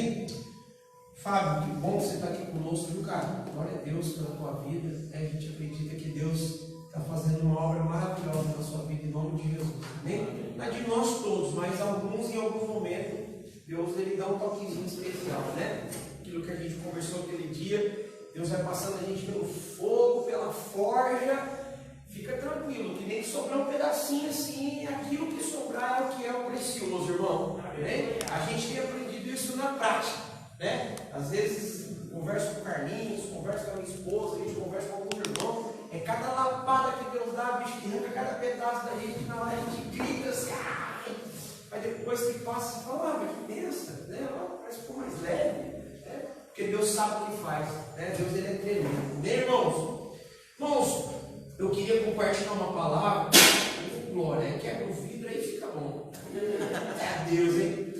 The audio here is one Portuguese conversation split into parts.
Amém? Fábio, que bom você estar aqui conosco, viu, cara? Glória a Deus pela tua vida. A gente acredita que Deus está fazendo uma obra maravilhosa na sua vida, em nome de Jesus. Amém? Não é de nós todos, mas alguns em algum momento, Deus ele dá um toquezinho especial, né? Aquilo que a gente conversou aquele dia, Deus vai passando a gente pelo fogo, pela forja. Fica tranquilo, que nem que sobrar um pedacinho assim, aquilo que sobrar é o que é o precioso, irmão. Amém? A gente tem aprendido isso na prática, né? Às vezes converso com o Carlinhos, converso com a minha esposa, a gente conversa com algum irmão. É cada lapada que Deus dá, bicho, que arranca cada pedaço da gente, na hora a gente grita assim, ai! Mas depois que passa, você fala, ah, mas que benção, né? Parece que ficou mais leve, né? Porque Deus sabe o que faz, né? Deus ele é tremendo, né, irmãos? Irmãos, eu queria compartilhar uma palavra, glória, quebra o vidro aí fica bom. É Deus, hein?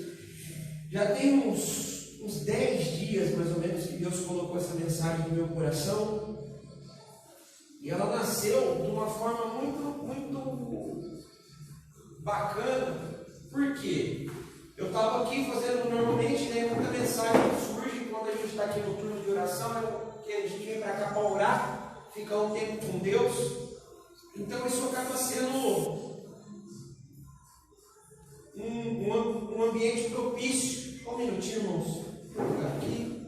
Já tem uns 10 dias, mais ou menos, que Deus colocou essa mensagem no meu coração. E ela nasceu de uma forma muito bacana. Por quê? Eu estava aqui fazendo normalmente, né, muita mensagem que surge quando a gente está aqui no turno de oração, é que a gente vem para cá para orar, ficar um tempo com Deus. Então isso acaba sendo um ambiente propício. Só um minutinho, irmãos. Vou pegar aqui.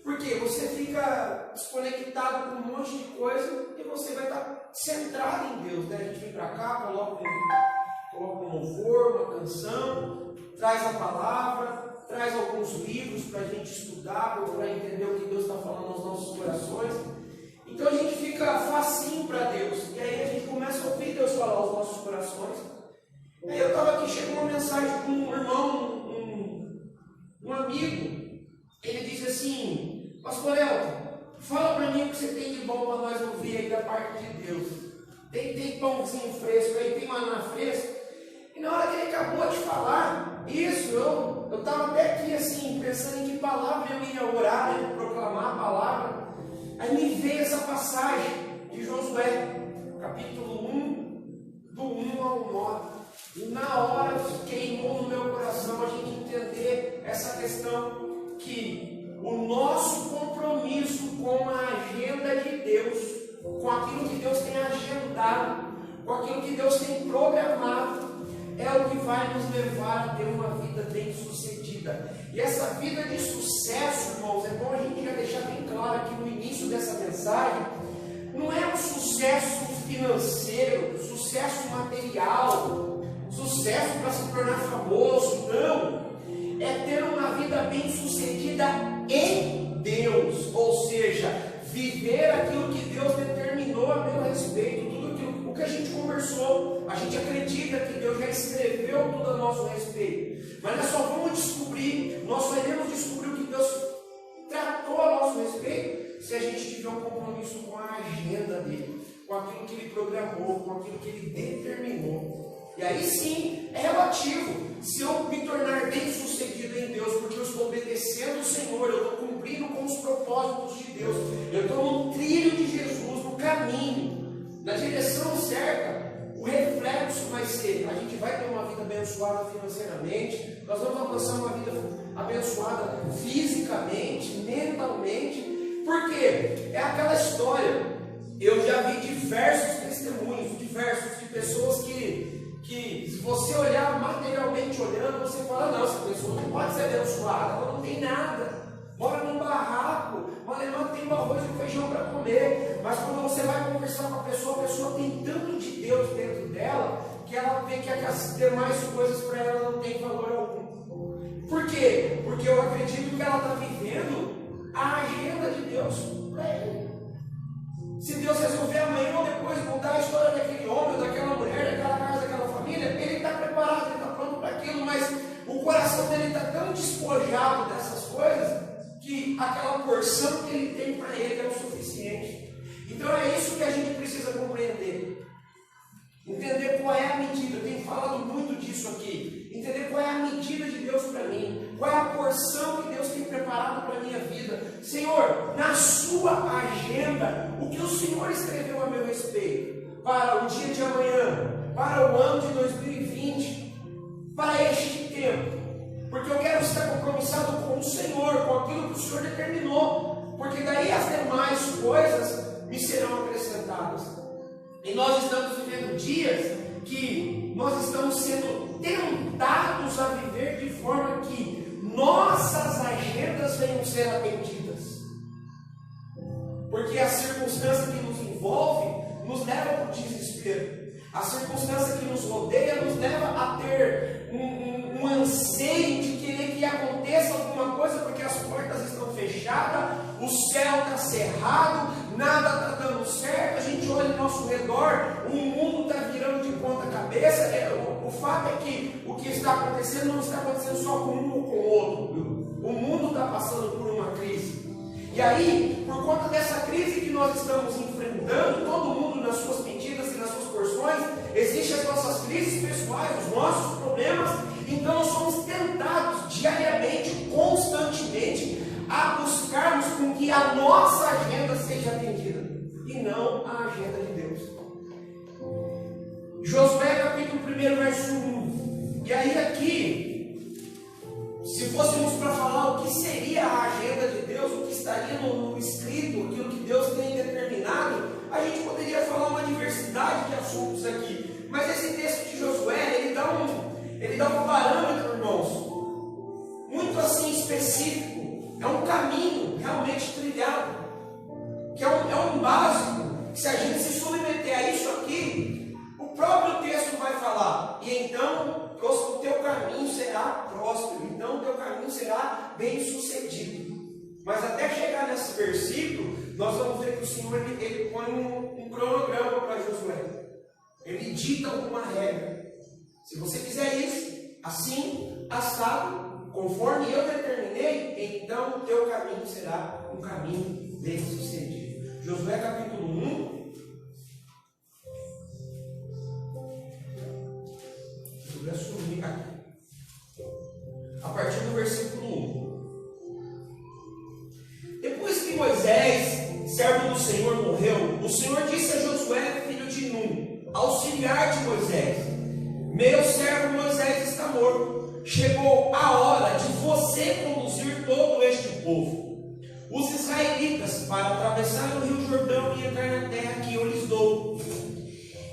Porque você fica desconectado com um monte de coisa e você vai estar centrado em Deus, né? A gente vem para cá, coloca um louvor, uma canção, traz a palavra, traz alguns livros para a gente estudar, para entender o que Deus está falando aos nossos corações. Então a gente fica facinho para Deus. E aí a gente começa a ouvir Deus falar aos nossos corações. Aí eu estava aqui, chegou uma mensagem com um irmão, um amigo. Ele disse assim, Pastor Elton, fala para mim o que você tem de bom para nós ouvir aí da parte de Deus. Tem pãozinho fresco aí, tem maná fresco. E na hora que ele acabou de falar isso, eu estava até aqui assim, pensando em que palavra eu ia orar, né, proclamar a palavra. Aí me veio essa passagem de Josué, capítulo 1, do 1 ao 9. E na hora queimou no meu coração a gente entender essa questão que o nosso compromisso com a agenda de Deus, com aquilo que Deus tem agendado, com aquilo que Deus tem programado, é o que vai nos levar a ter uma vida bem sucedida. E essa vida de sucesso, irmãos, é bom a gente já deixar bem claro aqui no início dessa mensagem, não é um sucesso financeiro, sucesso material, sucesso para se tornar famoso, não. É ter uma vida bem sucedida em Deus, ou seja, viver aquilo que Deus determinou a meu respeito, tudo aquilo o que a gente conversou, a gente acredita que Deus já escreveu tudo a nosso respeito, mas nós só vamos descobrir, nós só iremos descobrir o que Deus tratou a nosso respeito, se a gente tiver um compromisso com a agenda dele, com aquilo que ele programou, com aquilo que ele determinou. E aí sim, é relativo. Se eu me tornar bem sucedido em Deus, porque eu estou obedecendo o Senhor, eu estou cumprindo com os propósitos de Deus, eu estou no trilho de Jesus, no caminho, na direção certa, o reflexo vai ser, a gente vai ter uma vida abençoada financeiramente, nós vamos alcançar uma vida abençoada fisicamente, mentalmente, porque é aquela história, eu já vi diversos testemunhos, diversos de pessoas que se você olhar materialmente olhando, você fala, não, essa pessoa não pode ser abençoada, ela não tem nada, mora num barraco, mas não tem um arroz e feijão para comer, mas quando você vai conversar com a pessoa tem tanto de Deus dentro dela, que ela vê que as demais coisas para ela não tem valor algum. Por quê? Porque eu acredito que ela está vivendo a agenda de Deus para ela. Se Deus resolver amanhã ou depois mudar a história daquele homem, daquela mulher, daquela casa, daquela família, ele está preparado, ele está pronto para aquilo, mas o coração dele está tão despojado dessas coisas que aquela porção que ele tem para ele é o suficiente. Então é isso que a gente precisa compreender. Entender qual é a medida, eu tenho falado muito disso aqui. Entender qual é a medida de Deus para mim, qual é a porção que Deus tem preparado para a minha vida. Senhor, na sua agenda, o que o Senhor escreveu a meu respeito, para o dia de amanhã, para o ano de 2020, para este tempo, porque eu quero estar compromissado com o Senhor. coisas me serão acrescentadas. E nós estamos vivendo dias que nós estamos sendo tentados a viver de forma que nossas agendas venham ser atendidas. Porque a circunstância que nos envolve nos leva para o desespero. A circunstância que nos rodeia nos leva a ter um anseio de querer que aconteça alguma coisa, porque as portas estão fechadas, o céu está cerrado, nada está dando certo, a gente olha ao nosso redor, o mundo está virando de ponta cabeça. O fato é que o que está acontecendo não está acontecendo só com um ou com o outro. O mundo está passando por uma crise. E aí, por conta dessa crise que nós estamos enfrentando, todo mundo nas suas medidas e nas suas porções, existem as nossas crises pessoais, os nossos problemas. Então nós somos tentados diariamente, constantemente, a buscarmos com que a nossa agenda seja atendida e não a agenda de Deus. Josué capítulo 1, verso 1. E aí aqui, se fôssemos para falar o que seria a agenda de Deus, o que estaria no escrito, aquilo que Deus tem determinado, a gente poderia falar uma diversidade de assuntos aqui. Mas esse texto de Josué, ele dá um parâmetro, irmãos, muito assim específico. É um caminho realmente trilhado, que é um básico, que se a gente se submeter a isso aqui, o próprio texto vai falar, e então o teu caminho será próspero, então o teu caminho será bem sucedido. Mas até chegar nesse versículo, nós vamos ver que o Senhor ele põe um cronograma para Josué. Ele dita alguma regra. Se você fizer isso, assim, assado, conforme eu determinei, então o teu caminho será um caminho bem sucedido. Josué capítulo 1. A partir do versículo 1. Depois que Moisés, servo do Senhor, morreu, o Senhor disse a Josué, filho de Nun, auxiliar de Moisés: meu servo Moisés está morto. Chegou a hora de você conduzir todo este povo, os israelitas, para atravessar o rio Jordão e entrar na terra que eu lhes dou.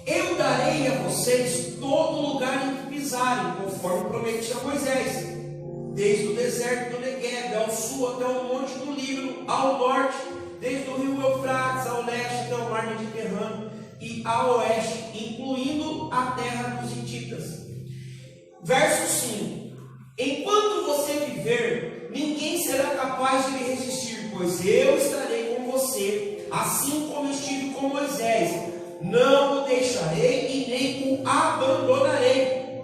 Eu darei a vocês todo lugar em que pisarem, conforme prometi a Moisés, desde o deserto do Negueb ao sul até o monte do Líbano, ao norte, desde o rio Eufrates ao leste até o mar Mediterrâneo e ao oeste, incluindo a terra dos hititas. Verso 5. Enquanto você viver, ninguém será capaz de lhe resistir, pois eu estarei com você, assim como estive com Moisés. Não o deixarei e nem o abandonarei.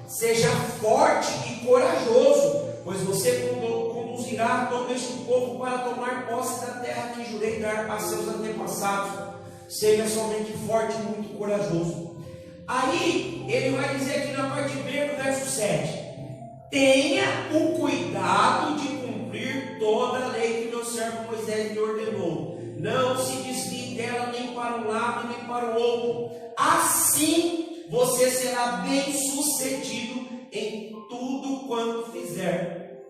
Seja forte e corajoso, pois você conduzirá todo este povo para tomar posse da terra que jurei dar a seus antepassados. Seja somente forte e muito corajoso. Aí ele vai dizer aqui na parte B do verso 7: tenha o cuidado de cumprir toda a lei que meu servo Moisés lhe ordenou. Não se desvie dela nem para um lado nem para o outro. Assim você será bem sucedido em tudo quanto fizer.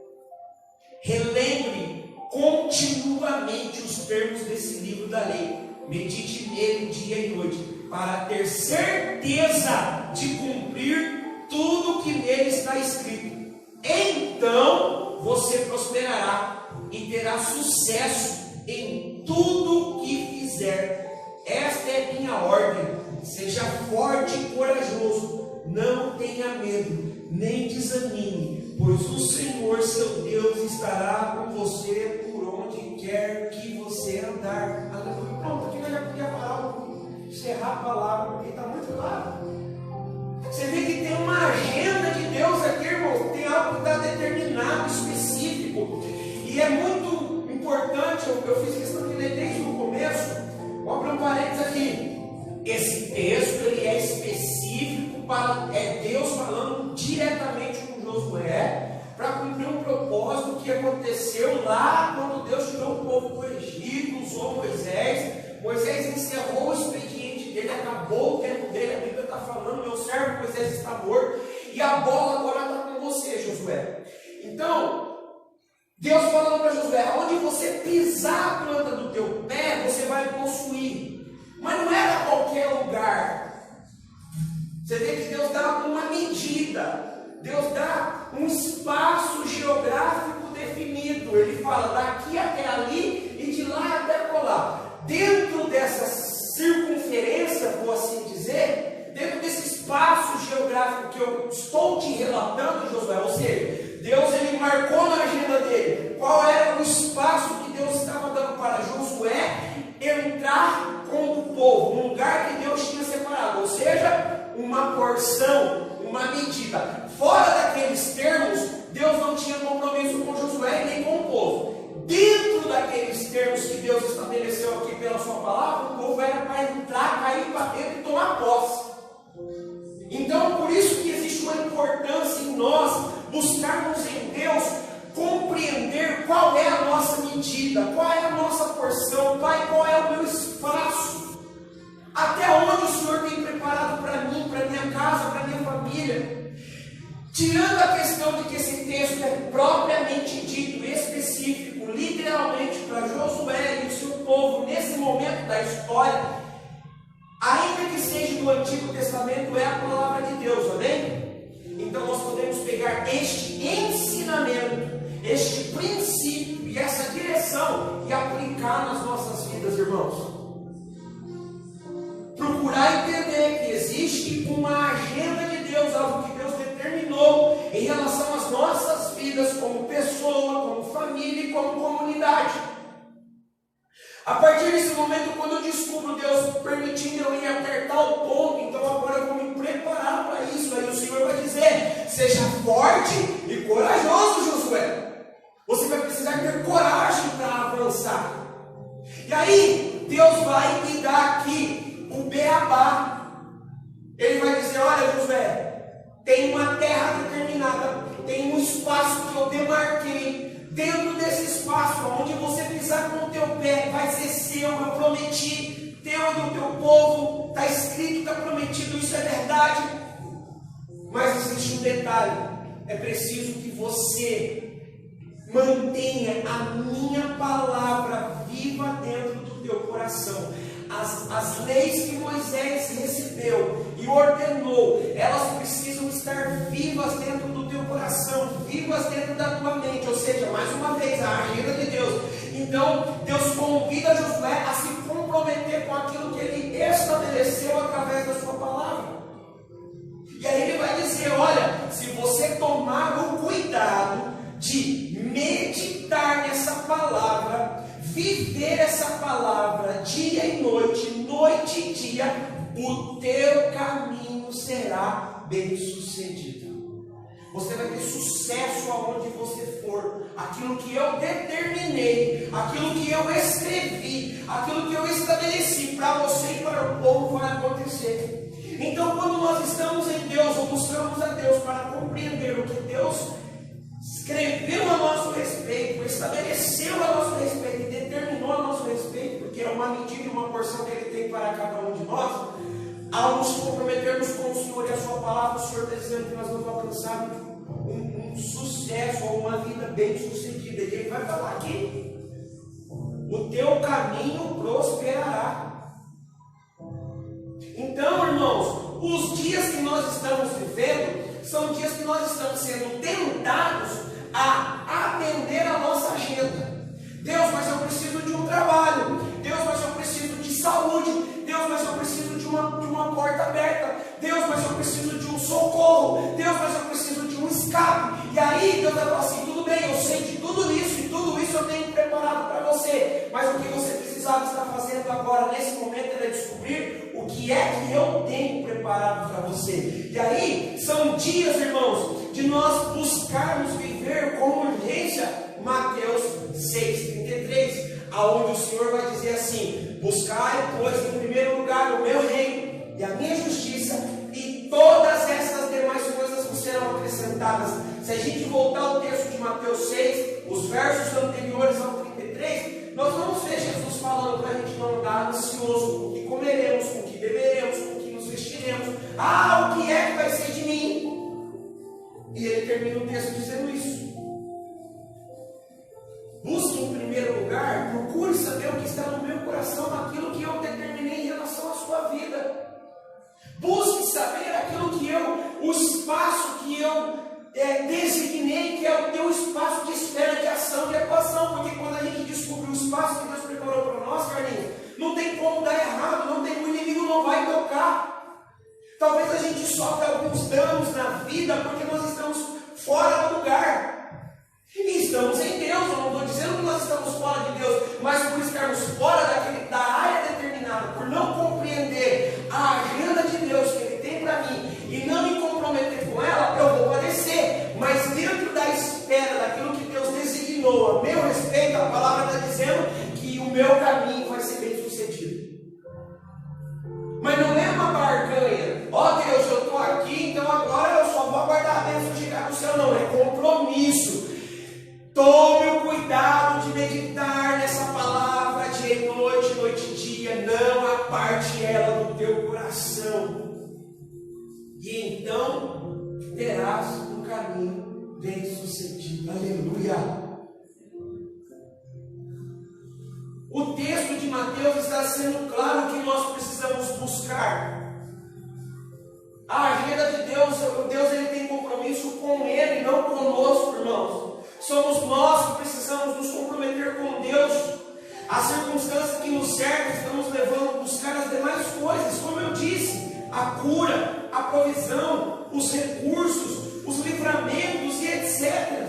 Relembre continuamente os termos desse livro da lei. Medite nele dia e noite, para ter certeza de cumprir tudo que nele está escrito. Então você prosperará e terá sucesso em tudo que fizer. Esta é minha ordem: seja forte e corajoso, não tenha medo, nem desanime, pois o Senhor seu Deus estará com você por onde quer que você andar. Aleluia. Pronto, aqui eu já podia parar, encerrar a palavra, porque está muito claro. Você vê que tem uma agenda de Deus aqui, irmão. Tem algo que está determinado, específico. E é muito importante, eu fiz questão de ler desde o começo. Vou abrir um parênteses aqui. Esse texto ele é específico para Deus falando diretamente com Josué, para cumprir um propósito que aconteceu lá quando Deus tirou o povo do Egito, usou Moisés. Moisés encerrou o expediente dele, acabou o tempo dele. A Bíblia está falando: meu servo Moisés está morto, e a bola agora está com você, Josué. Então, Deus falando para Josué, onde você pisar a planta do teu pé, você vai possuir. Mas não era qualquer lugar. Você vê que Deus dá uma medida. Deus dá um espaço geográfico definido. Ele fala daqui até ali e de lá até colar. Dentro dessa circunferência, vou assim dizer, dentro desse espaço geográfico que eu estou te relatando, Josué, ou seja, Deus ele marcou na agenda dele qual era o espaço que Deus estava dando para Josué entrar com o povo, um lugar que Deus tinha separado, ou seja, uma porção, uma medida. Fora daqueles termos, Deus não tinha compromisso com Josué nem com o povo. Dentro daqueles termos que Deus estabeleceu aqui pela sua palavra, o povo era para entrar, cair para dentro e tomar posse. Então, por isso que existe uma importância em nós buscarmos em Deus compreender qual é a nossa medida, qual é a nossa porção, Pai, qual é o meu espaço, até onde o Senhor tem preparado para mim, para minha casa, para minha família. Tirando a questão de que esse texto é propriamente dito, específico, literalmente para Josué e o seu povo nesse momento da história, ainda que seja do Antigo Testamento, é a palavra de Deus, amém? Então nós podemos pegar este ensinamento, este princípio e essa direção e aplicar nas nossas vidas, irmãos. Procurar entender que existe uma agenda de Deus, algo que Deus determinou em relação às nossas vidas como pessoa, como família e como comunidade. A partir desse momento, quando eu descubro Deus permitindo eu ir até tal ponto, então agora eu vou me preparar para isso. Aí o Senhor vai dizer, seja forte e corajoso, Josué. Você vai precisar ter coragem para avançar. E aí, Deus vai me dar aqui o beabá. Ele vai dizer, olha Josué, tem uma terra determinada, tem um espaço que eu demarquei. Dentro desse espaço, onde você pisar com o teu pé, vai ser seu, eu prometi, teu e do teu povo, está escrito, está prometido, isso é verdade. Mas existe um detalhe, é preciso que você mantenha a minha palavra viva dentro do teu coração. As leis que Moisés recebeu e ordenou, elas precisam estar vivas dentro do teu coração, vivas dentro da tua mente, ou seja, mais uma vez, a agenda de Deus. Então, Deus convida Josué a se comprometer com aquilo que ele estabeleceu através da sua palavra. E aí ele vai dizer, olha, se você tomar o cuidado de meditar nessa palavra, viver essa palavra dia e noite, noite e dia, o teu caminho será bem sucedido. Você vai ter sucesso aonde você for. Aquilo que eu determinei, aquilo que eu escrevi, aquilo que eu estabeleci para você e para o povo vai acontecer. Então, quando nós estamos em Deus ou buscamos a Deus para compreender o que Deus escreveu a nosso respeito, estabeleceu a nosso respeito e determinou a nosso respeito, porque é uma medida e uma porção que Ele tem para cada um de nós, ao nos comprometermos com o Senhor e a Sua palavra, o Senhor está dizendo que nós vamos alcançar um sucesso ou uma vida bem sucedida. E Ele vai falar aqui, o teu caminho prosperará. Então, irmãos, os dias que nós estamos vivendo são dias que nós estamos sendo tentados a atender a nossa agenda. Deus, mas eu preciso de um trabalho. Deus, mas eu preciso de saúde. Deus, mas eu preciso de uma porta aberta. Deus, mas eu preciso de um socorro. Deus, mas eu preciso de um escape. E aí Deus vai falar assim, tudo bem, eu sei de tudo isso e tudo isso eu tenho preparado para você. Mas o que você precisava estar fazendo agora, nesse momento, era descobrir o que é que eu tenho preparado para você. E aí, são dias, irmãos, de nós buscarmos viver com urgência Mateus 6,33, aonde o Senhor vai dizer assim, buscai, pois, em primeiro lugar o meu reino e a minha justiça, e todas essas demais coisas vos serão acrescentadas. Se a gente voltar ao texto de Mateus 6, os versos anteriores ao 33, nós vamos ver Jesus falando para a gente não andar ansioso com o que comeremos, com o que beberemos, com o que nos vestiremos. O que é que vai ser de mim? E ele termina o texto dizendo isso. lugar, procure saber o que está no meu coração, naquilo que eu determinei em relação à sua vida. Busque saber aquilo que o espaço que eu designei, que é o teu espaço de espera, de ação, de atuação. Porque quando a gente descobre o espaço que Deus preparou para nós, Carlinhos, não tem como dar errado, o inimigo não vai tocar. Talvez a gente sofra alguns danos na vida porque nós estamos fora do lugar. E estamos em Deus, eu não estou dizendo que nós estamos fora de Deus, mas por estarmos fora da área determinada, por não compreender a agenda de Deus que Ele tem para mim e não me comprometer com ela, eu vou padecer. Mas dentro da espera daquilo que Deus designou a meu respeito, a palavra está dizendo que o meu caminho vai ser bem sucedido. Mas não é uma barganha. Ó Deus, eu estou aqui, então agora eu só vou aguardar a bênção chegar do céu. Não, é compromisso. Tome o cuidado de meditar nessa palavra dia e noite, noite e dia. Não aparte ela do teu coração. E então terás um caminho bem sucedido. Aleluia. O texto de Mateus está sendo claro que nós precisamos buscar a agenda de Deus. Deus ele tem compromisso com Ele, não conosco, irmãos. Somos nós que precisamos nos comprometer com Deus. A circunstância que nos serve está nos levando a buscar as demais coisas, como eu disse, a cura, a provisão, os recursos, os livramentos e etc.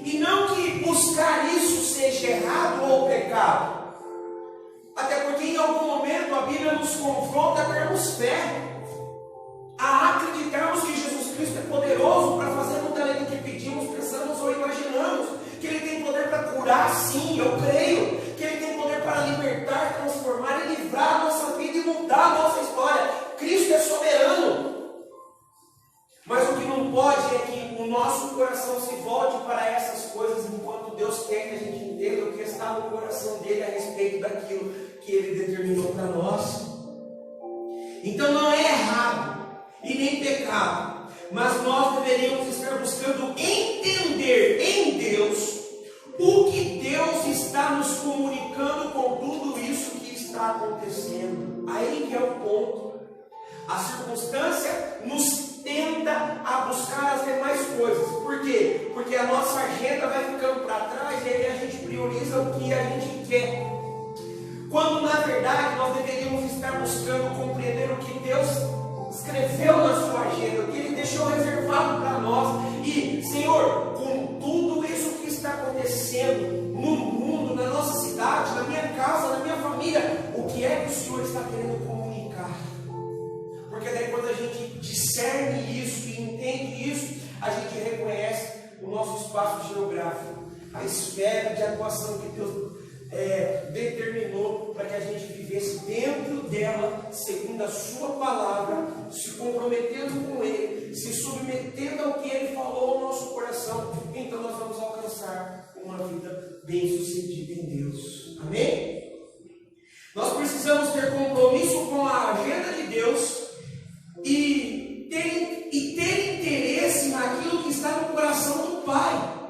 E não que buscar isso seja errado ou pecado. Até porque em algum momento a Bíblia nos confronta a termos fé, a acreditarmos que Jesus Cristo é poderoso para fazer muito além do que pedimos, pensamos ou imaginamos. Que Ele tem poder para curar, sim, eu creio. Que Ele tem poder para libertar, transformar e livrar a nossa vida e mudar a nossa história. Cristo é soberano. Mas o que não pode é que o nosso coração se volte para essas coisas enquanto Deus quer que a gente entenda o que está no coração dele a respeito daquilo que Ele determinou para nós. Então não é errado e nem pecado, mas nós deveríamos estar buscando entender em Deus o que Deus está nos comunicando com tudo isso que está acontecendo. Aí que é o ponto. A circunstância nos tenta a buscar as demais coisas. Por quê? Porque a nossa agenda vai ficando para trás e aí a gente prioriza o que a gente quer. Quando na verdade nós deveríamos estar buscando compreender o que Deus escreveu na sua agenda, o que Ele deixou reservado para nós. E, Senhor, com tudo isso que está acontecendo no mundo, na nossa cidade, na minha casa, na minha família, o que é que o Senhor está querendo comunicar? Porque daí quando a gente discerne isso e entende isso, a gente reconhece o nosso espaço geográfico, a esfera de atuação que Deus determinou para que a gente vivesse dentro dela, segundo a sua palavra, se comprometendo com Ele, se submetendo ao que Ele falou ao nosso coração. Então nós vamos alcançar uma vida bem sucedida em Deus. Amém? Nós precisamos ter compromisso com a agenda de Deus e ter interesse naquilo que está no coração do Pai.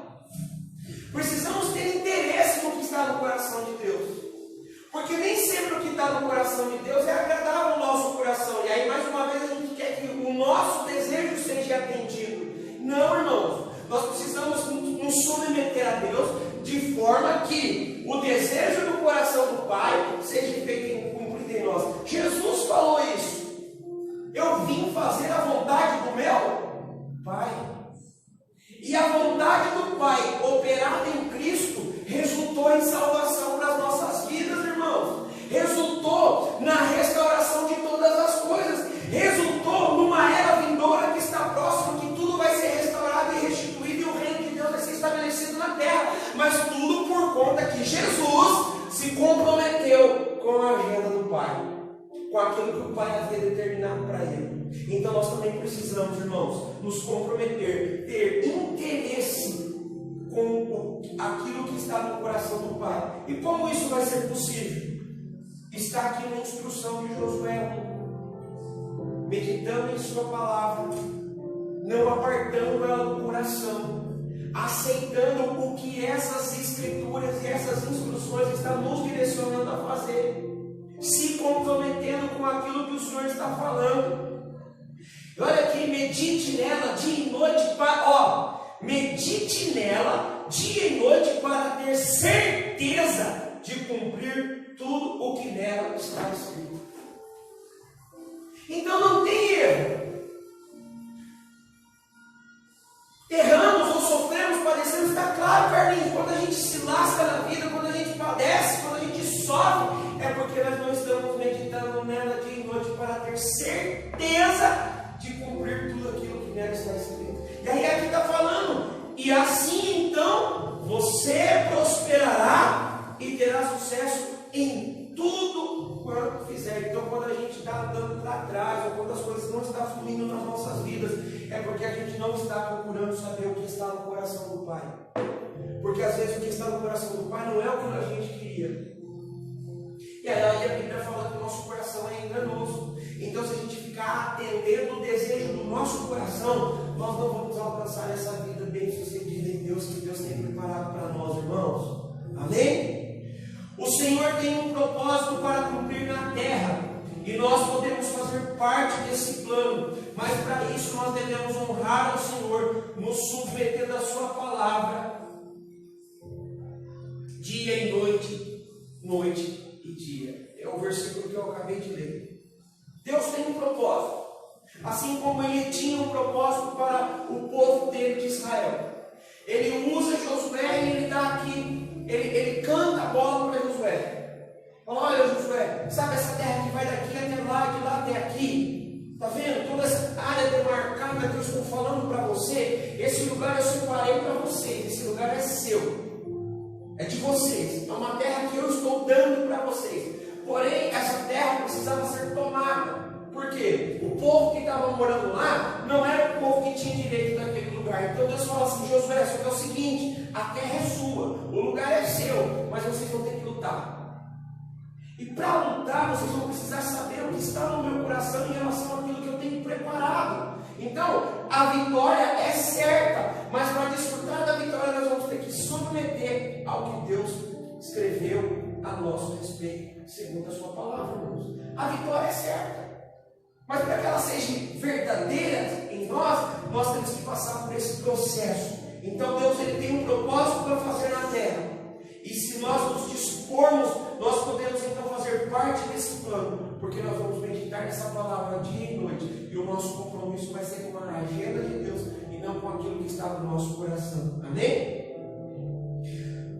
Precisamos ter interesse no que está no coração de Deus. Porque nem sempre o que está no coração de Deus é agradável ao nosso coração. E aí, mais uma vez, a gente quer que o nosso desejo seja atendido. Não, irmãos. Nós precisamos nos submeter a Deus de forma que o desejo do coração do Pai seja feito e cumprido em nós. Jesus falou isso. Eu vim fazer a vontade do meu Pai. E a vontade do Pai, operada em Cristo, resultou em salvação para as nossas vidas, irmãos. Resultou na restauração de todas as coisas. Resultou numa era vindoura que está próxima, que tudo vai ser restaurado e restituído e o reino de Deus vai ser estabelecido na terra. Mas tudo por conta que Jesus se comprometeu com a agenda do Pai, com aquilo que o Pai havia determinado para Ele. Então nós também precisamos, irmãos, nos comprometer, ter interesse com aquilo que está no coração do Pai. E como isso vai ser possível? Está aqui na instrução de Josué, meditando em sua palavra, não apartando ela do coração, aceitando o que essas Escrituras e essas instruções estão nos direcionando a fazer, se comprometendo com aquilo que o Senhor está falando. E olha aqui, medite nela dia e noite medite nela dia e noite para ter certeza de cumprir tudo o que nela está escrito. Então não tem erro. Erramos ou sofremos, padecemos, está claro, Carlinhos. Quando a gente se lasca na vida, quando a gente padece, quando a gente sofre, é porque nós não estamos meditando nela dia e noite para ter certeza de cumprir tudo aquilo que nela está escrito. E aí aqui está falando, e assim então você prosperará e terá sucesso em tudo quanto fizer. Então quando a gente está andando para trás, ou quando as coisas não estão fluindo nas nossas vidas, é porque a gente não está procurando saber o que está no coração do Pai. Porque às vezes o que está no coração do Pai não é o que a gente queria. E aí a Bíblia fala que o nosso coração é enganoso. Então se a gente ficar atendendo o desejo do nosso coração, nós não vamos alcançar essa vida bem sucedida em Deus, que Deus tem preparado para nós, irmãos. Amém? O Senhor tem um propósito para cumprir na terra, e nós podemos fazer parte desse plano, mas para isso nós devemos honrar ao Senhor, nos submetendo à sua palavra, dia e noite, noite e dia. É o versículo que eu acabei de ler. Deus tem um propósito, assim como Ele tinha um propósito para o povo dele de Israel. Ele usa Josué e ele dá aqui, ele canta a bola para Josué. Fala, olha Josué, sabe essa terra que vai daqui até lá, de lá até aqui? Está vendo? Toda essa área demarcada que eu estou falando para você, esse lugar eu separei para vocês, esse lugar é seu, é de vocês, é uma terra que eu estou dando para vocês. Porém, essa terra precisava ser tomada. Por quê? O povo que estava morando lá não era o povo que tinha direito daquele lugar. Então Deus fala assim, Josué, só que é o seguinte, a terra é sua, o lugar é seu, mas vocês vão ter que lutar. E para lutar, vocês vão precisar saber o que está no meu coração em relação àquilo que eu tenho preparado. Então, a vitória é certa, mas para desfrutar da vitória nós vamos ter que submeter ao que Deus escreveu a nosso respeito, segundo a sua palavra, irmãos. A vitória é certa, mas para que ela seja verdadeira em nós temos que passar por esse processo. Então Deus ele tem um propósito para fazer na terra, e se nós nos dispormos, nós podemos então fazer parte desse plano, porque nós vamos meditar nessa palavra dia e noite, e o nosso compromisso vai ser com a agenda de Deus e não com aquilo que está no nosso coração. Amém?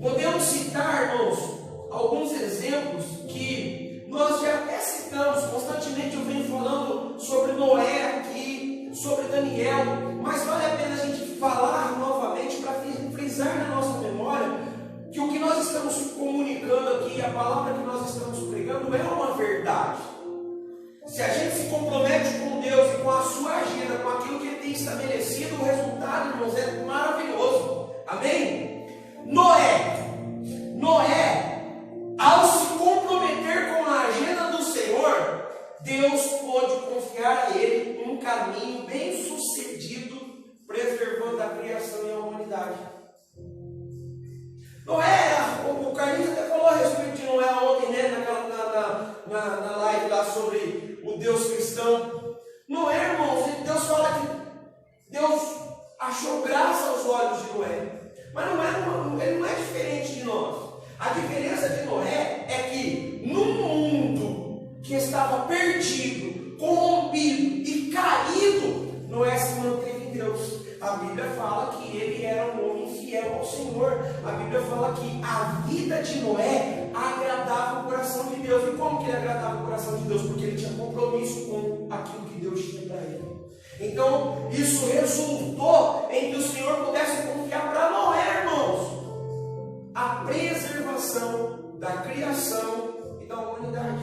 Podemos citar, irmãos, alguns exemplos que nós já até citamos. Constantemente eu venho falando sobre Noé aqui, sobre Daniel, mas vale a pena a gente falar novamente para frisar na nossa memória que o que nós estamos comunicando aqui, a palavra que nós estamos pregando é uma verdade. Se a gente se compromete com Deus e com a sua agenda, com aquilo que Ele tem estabelecido, o resultado, irmãos, é maravilhoso. Amém? Noé, ao se comprometer com a agenda do Senhor, Deus pôde confiar a ele um caminho bem sucedido, preservando a criação e a humanidade. Noé, o Carlinhos até falou a respeito de Noé ontem, né, na live lá sobre o Deus cristão. Noé, irmãos, Deus fala que Deus achou graça aos olhos de Noé, mas ele não é diferente de nós. A diferença de Noé é que num mundo que estava perdido, corrompido e caído, Noé se manteve em Deus. A Bíblia fala que ele era um homem fiel ao Senhor. A Bíblia fala que a vida de Noé agradava o coração de Deus. E como que ele agradava o coração de Deus? Porque ele tinha compromisso com aquilo que Deus tinha para ele. Então, isso resultou em que o Senhor pudesse confiar para Noé, irmãos, a preservação da criação e da humanidade.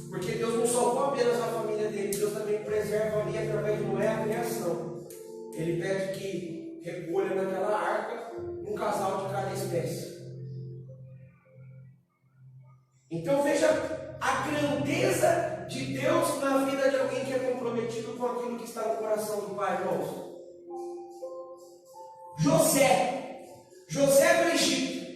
Porque Deus não salvou apenas a família dele, Deus também preserva ali através de Noé a criação. Ele pede que recolha naquela arca um casal de cada espécie. Então veja a grandeza de Deus na vida de alguém que é comprometido com aquilo que está no coração do Pai, irmãos. José do Egito.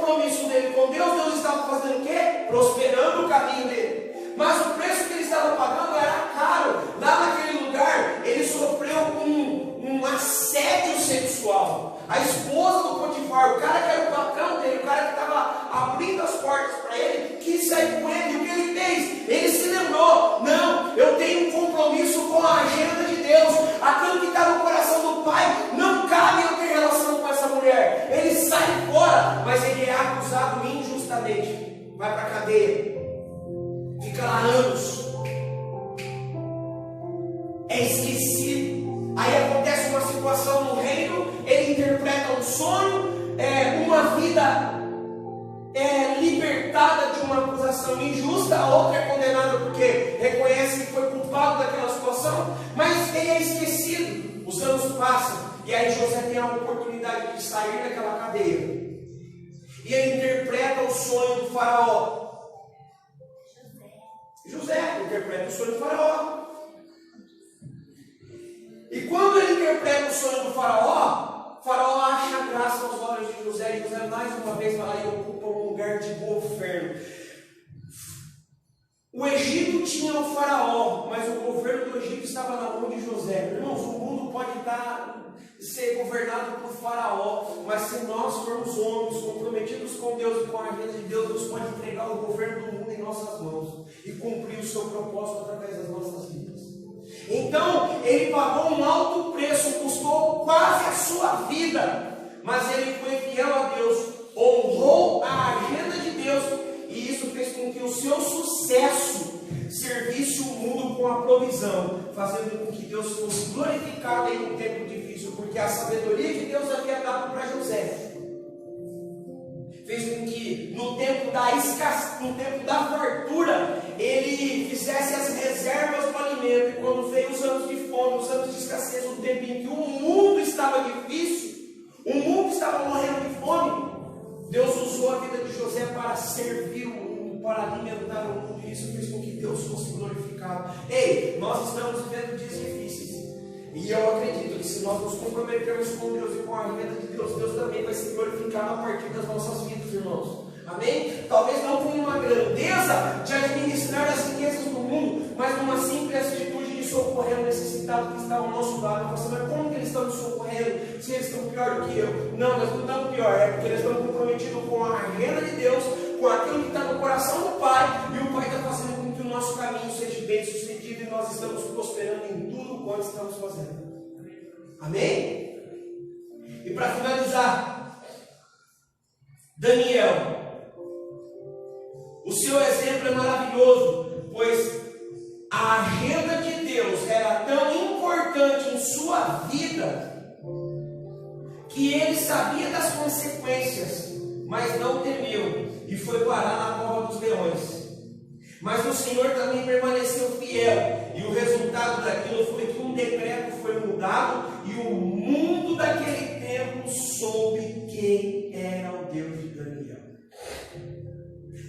compromisso dele com Deus, Deus estava fazendo o quê? Prosperando o caminho dele. Mas o preço que ele estava pagando era caro. Lá naquele lugar, ele sofreu um assédio sexual. A esposa do Potifar, o cara que era o patrão dele, o cara que estava abrindo as portas para ele, quis sair com ele. E o que ele fez? Ele se lembrou: não, eu tenho um compromisso com a agenda de Deus. Aquilo que está no coração do pai, não cabe eu ter relação com essa mulher. Ele sai fora, mas ele é acusado injustamente. Vai para a cadeia. Fica lá anos. É esquecido. Aí acontece uma situação no reino, ele interpreta um sonho, uma vida libertada de uma acusação injusta, a outra é condenada porque reconhece que foi culpado daquela situação, mas ele é esquecido. Os anos passam, e aí José tem a oportunidade de sair daquela cadeia. E ele interpreta o sonho do faraó. José interpreta o sonho do faraó. E quando ele interpreta o sonho do faraó, o faraó acha graça aos olhos de José, e José mais uma vez vai lá e ocupa um lugar de governo. O Egito tinha o faraó, mas o governo do Egito estava na mão de José. Irmãos, o mundo pode ser governado por faraó, mas se nós formos homens comprometidos com Deus e com a agenda de Deus, Deus pode entregar o governo do mundo em nossas mãos e cumprir o seu propósito através das nossas vidas. Então, ele pagou um alto preço, custou quase a sua vida, mas ele foi fiel a Deus, honrou a agenda de Deus, e isso fez com que o seu sucesso servisse o mundo com a provisão, fazendo com que Deus fosse glorificado em um tempo difícil, porque a sabedoria que Deus havia dado para José fez com que no tempo da escassez, no tempo da fartura, ele fizesse as reservas do alimento. E quando veio os anos de fome, os anos de escassez, o tempo em que o mundo estava difícil, o mundo estava morrendo de fome, Deus usou a vida de José para servir o mundo, para alimentar o mundo, e isso fez com que Deus fosse glorificado. Ei, nós estamos vivendo dias difíceis, e eu acredito que se nós nos comprometermos com Deus e com a agenda de Deus, Deus também vai se glorificar a partir das nossas vidas, irmãos. Amém? Talvez não com uma grandeza de administrar as riquezas do mundo, mas numa simples atitude de socorrer o necessitado que está ao nosso lado. Você, mas como que eles estão nos socorrendo se eles estão pior do que eu? Não, nós não estamos pior, é porque eles estão comprometidos com a agenda de Deus, com aquilo que está no coração do Pai, e o Pai está fazendo com que o nosso caminho seja bem sucedido, e nós estamos prosperando em tudo quanto estamos fazendo. Amém? E para finalizar, Daniel. O seu exemplo é maravilhoso, pois a agenda de Deus era tão importante em sua vida que ele sabia das consequências, mas não temeu e foi parar na cova dos leões. Mas o Senhor também permaneceu fiel, e o resultado daquilo foi que um decreto foi mudado e o mundo daquele tempo soube quem era o Deus de Daniel.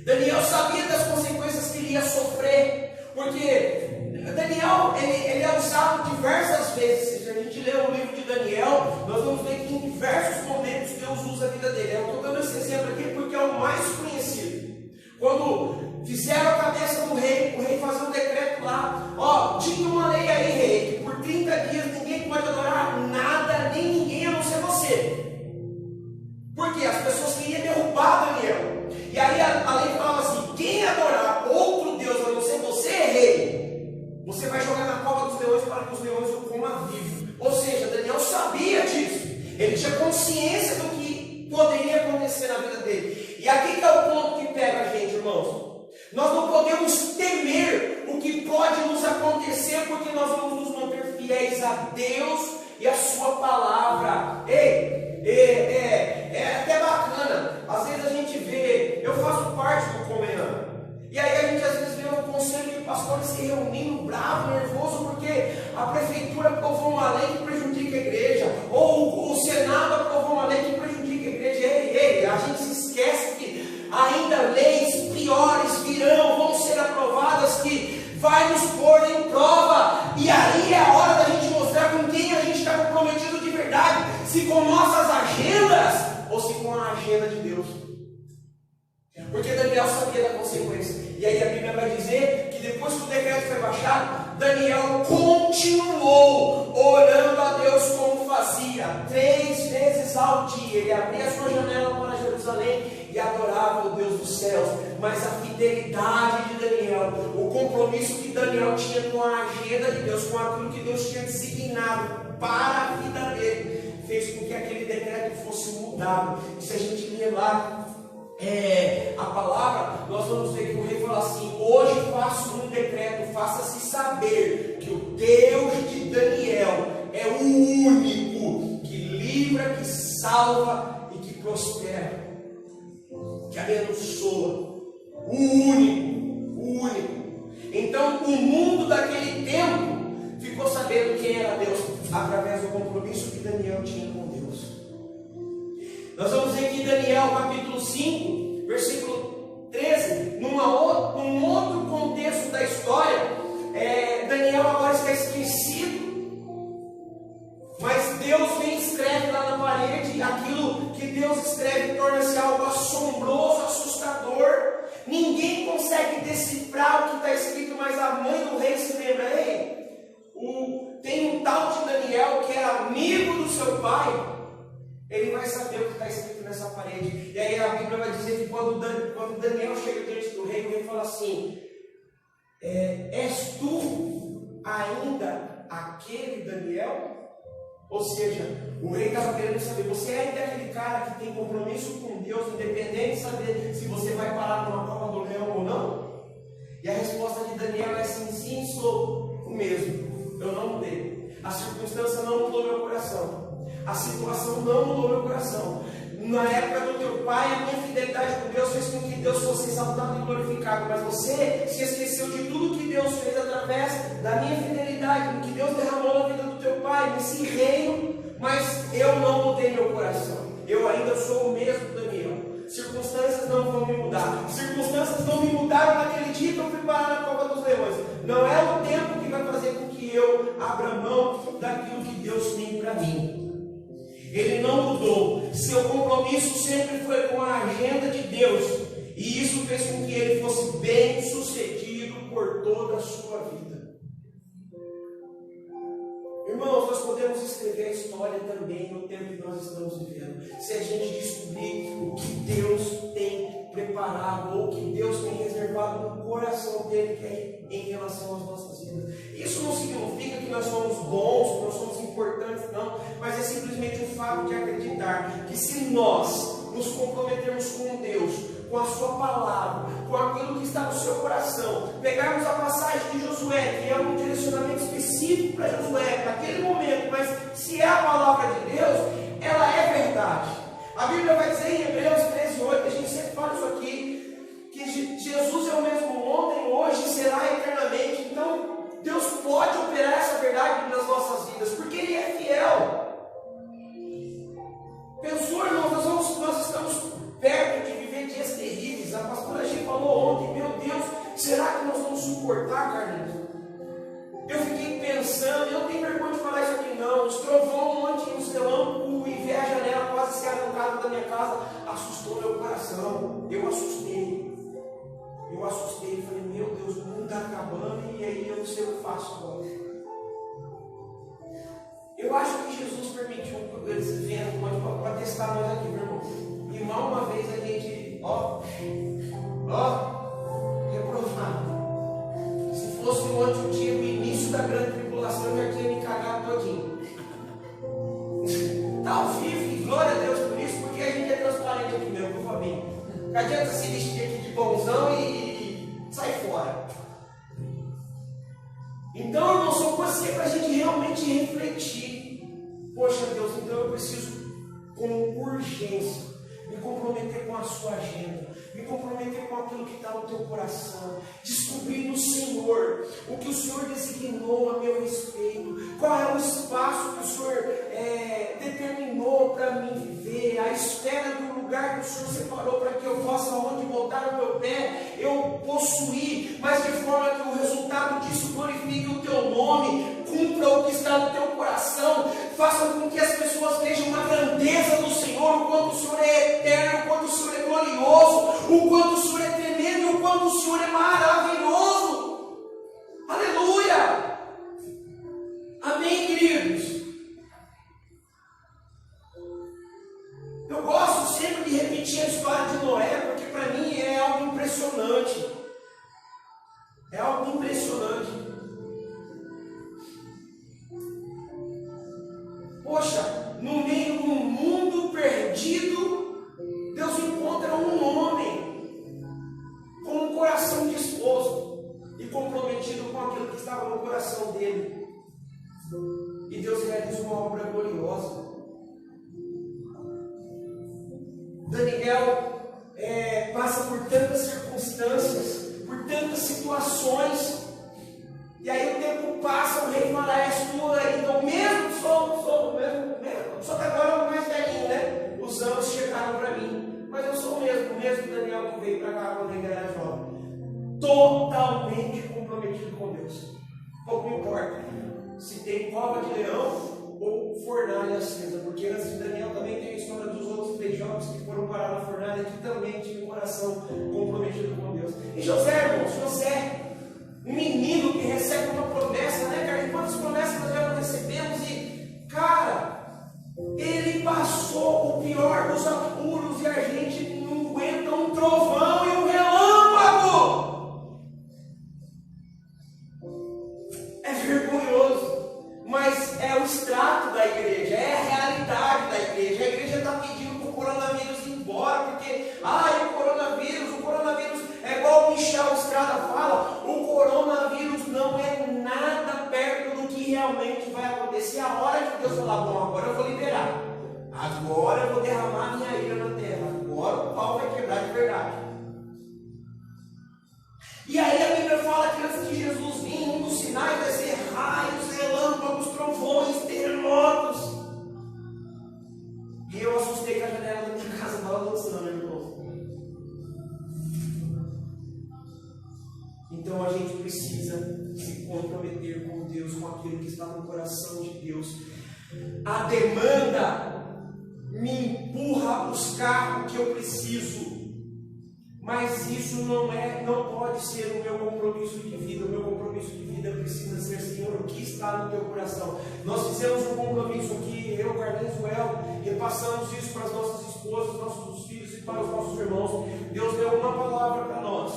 Daniel sabia das consequências que ele ia sofrer, porque Daniel ele é usado diversas vezes. Se a gente ler o livro de Daniel, nós vamos ver que em diversos momentos Deus usa a vida dele. Eu estou dando esse exemplo aqui porque é o mais conhecido. Quando fizeram a cabeça do rei, o rei fazia um decreto lá: ó, tinha uma lei aí, rei, que por 30 dias ninguém pode adorar nada, nem ninguém a não ser você. Porque as pessoas queriam derrubar Daniel. E aí a lei falava assim: quem adorar outro Deus a não ser você, rei, você vai jogar na cova dos leões para que os leões o comam vivo. Ou seja, Daniel sabia disso. Ele tinha consciência do que poderia acontecer na vida dele. E aqui está o ponto que pega a gente, irmãos. Nós não podemos temer o que pode nos acontecer, porque nós vamos nos manter fiéis a Deus e a sua palavra. Ei, é até bacana. Às vezes a gente vê, eu faço parte do Comenã, e aí a gente às vezes vê um conselho de pastores se reunindo, bravo, nervoso, porque a prefeitura aprovou uma lei que prejudica a igreja, ou o Senado aprovou uma lei que prejudica a igreja. Ei, a gente se esquece que ainda leis piores virão, vão ser aprovadas, que vai nos pôr em prova, e aí é a hora da gente mostrar com quem a gente está comprometido de verdade, se com nossas agendas ou se com a agenda de Deus. Porque Daniel sabia da consequência. E aí a Bíblia vai dizer que depois que o decreto foi baixado, Daniel continuou orando a Deus como fazia 3 vezes ao dia. Ele abria a sua janela para Jerusalém e adorava o Deus dos céus. Mas a fidelidade de Daniel, o compromisso que Daniel tinha com a agenda de Deus, com aquilo que Deus tinha designado para a vida dele, fez com que aquele decreto fosse mudado. E se a gente ler lá a palavra, nós vamos ver que o rei fala assim: hoje faço um decreto, faça-se saber que o Deus de Daniel é o único que livra, que salva e que prospera, que abençoa. O único. Então o mundo daquele tempo ficou sabendo quem era Deus, através do compromisso que Daniel tinha com Deus. Nós vamos ver que em Daniel capítulo 5, versículo 13, num outro contexto da história, Daniel agora está esquecido, mas Deus vem e escreve lá na parede. Aquilo que Deus escreve torna-se algo assombroso, assustador. Ninguém consegue decifrar o que está escrito, mas a mãe do rei se lembra: tem um tal de Daniel que era amigo do seu pai. Ele vai saber o que está escrito nessa parede. E aí a Bíblia vai dizer que quando Daniel chega diante do rei, o rei fala assim: és tu ainda aquele Daniel? Ou seja, o rei estava querendo saber: você é ainda aquele cara que tem compromisso com Deus, independente de saber se você vai parar numa cova do leão ou não? E a resposta de Daniel é assim: sim, sou o mesmo, eu não mudei. A circunstância não mudou meu coração. A situação não mudou meu coração. Na época do teu pai, a minha fidelidade com Deus fez com que Deus fosse exaltado e glorificado. Mas você se esqueceu de tudo que Deus fez através da minha fidelidade, do que Deus derramou na vida do teu pai, nesse reino. Mas eu não mudei meu coração. Eu ainda sou o mesmo Daniel. Circunstâncias não vão me mudar. Circunstâncias não me mudaram naquele dia que eu fui parar na cova dos leões. Não é o tempo que vai fazer com que eu abra mão daquilo que Deus tem para mim. Ele não mudou. Seu compromisso sempre foi com a agenda de Deus. E isso fez com que ele fosse bem sucedido por toda a sua vida. Irmãos, nós podemos escrever a história também no tempo que nós estamos vivendo, se a gente descobrir o que Deus tem preparado, ou o que Deus tem reservado no coração dele em relação às nossas vidas. Isso não significa que nós somos bons, que nós somos importantes, não, mas é simplesmente o fato de acreditar que se nós nos comprometermos com Deus, com a sua palavra, com aquilo que está no seu coração, pegarmos a passagem de Josué, que é um direcionamento específico para Josué, naquele momento, mas se é a palavra de Deus, ela é verdade. A Bíblia vai dizer em Hebreus 13:8, a gente sempre fala isso aqui, que Jesus é o mesmo ontem, hoje e será eternamente. Então Deus pode operar essa verdade nas nossas vidas, porque Ele é fiel. Pensou, irmãos, nós estamos perto de viver dias terríveis. A pastora G falou ontem: meu Deus, será que nós vamos suportar, Carlinhos? Eu fiquei pensando, eu não tenho vergonha de falar isso aqui não, os trovão ontem, os relâmpagos, e ver a janela quase ser arrancada da minha casa, assustou meu coração. Eu assustei, falei: meu Deus, o mundo está acabando, e aí eu não sei o que faço agora. Eu acho que Jesus permitiu esse vento para testar nós aqui, meu irmão. E mal uma vez a gente, reprovado. Se fosse onde eu tinha o início da grande tribulação, eu já tinha me cagado todinho. Está ao vivo, e glória a Deus por isso, porque a gente é transparente aqui mesmo, por Fabinho. Não adianta se vestir aqui de bonzão e sai fora. Então, irmão, são coisas que é para a gente realmente refletir. Poxa Deus, então eu preciso com urgência me comprometer com a sua agenda, me comprometer com aquilo que está no teu coração, descobrir no Senhor o que o Senhor designou a meu respeito, qual é o espaço que o Senhor determinou para mim viver, a espera do lugar que o Senhor separou para que eu possa, onde botar o meu pé, eu possuir, mas de forma que o resultado disso glorifique o teu nome, cumpra o que está no teu coração, faça com que as pessoas vejam a grandeza do Senhor, o quanto o Senhor é eterno, o quanto o Senhor é glorioso, o quanto o Senhor é tremendo e o quanto o Senhor é maravilhoso. Aleluia! Amém, queridos? Eu gosto sempre de repetir a história de Noé, porque para mim é algo impressionante. É algo impressionante. Poxa, no meio de um mundo perdido, Deus encontra um homem com um coração disposto e comprometido com aquilo que estava no coração dele. E Deus realiza uma obra gloriosa. Daniel passa por tantas circunstâncias, por tantas situações, e aí o tempo passa, o rei fala: és tu ainda o mesmo? Sou o mesmo, só que agora o mais velhinho, né? Os anos chegaram para mim, mas eu sou o mesmo Daniel que veio para cá quando ele era jovem, totalmente comprometido com Deus. Pouco me importa se tem cova de leão ou fornalha acesa, porque antes de Daniel também tem a história dos outros 3 jovens que foram parar na fornalha, que também tinham um coração comprometido com Deus. E José, irmãos, José, um menino que recebe uma promessa, né, cara? E quantas promessas nós já não recebemos? E, cara, ele passou o pior dos apuros e a gente não aguenta um trovão e um relâmpago. É vergonhoso. Mas é o extrato da igreja, é a realidade da igreja. A igreja está pedindo para o coronavírus ir embora, porque o coronavírus é igual o Michel Estrada fala, o coronavírus não é nada perto do que realmente vai acontecer. A hora que Deus falar: bom, agora eu vou liberar, agora eu vou derramar minha ira na terra, agora o pau vai quebrar de verdade. E aí a Bíblia fala que antes de Jesus vir, um dos sinais vai ser raios, relâmpagos, trovões, terremotos. E eu assustei que a janela da minha casa estava lançando, irmão. Então a gente precisa se comprometer com Deus, com aquilo que está no coração de Deus. A demanda me empurra a buscar o que eu preciso. Mas isso não pode ser o meu compromisso de vida. O meu compromisso de vida precisa ser: Senhor, o que está no teu coração? Nós fizemos um compromisso aqui, eu, Carlinhos, o El, repassamos isso para as nossas esposas, nossos filhos e para os nossos irmãos. Deus deu uma palavra para nós.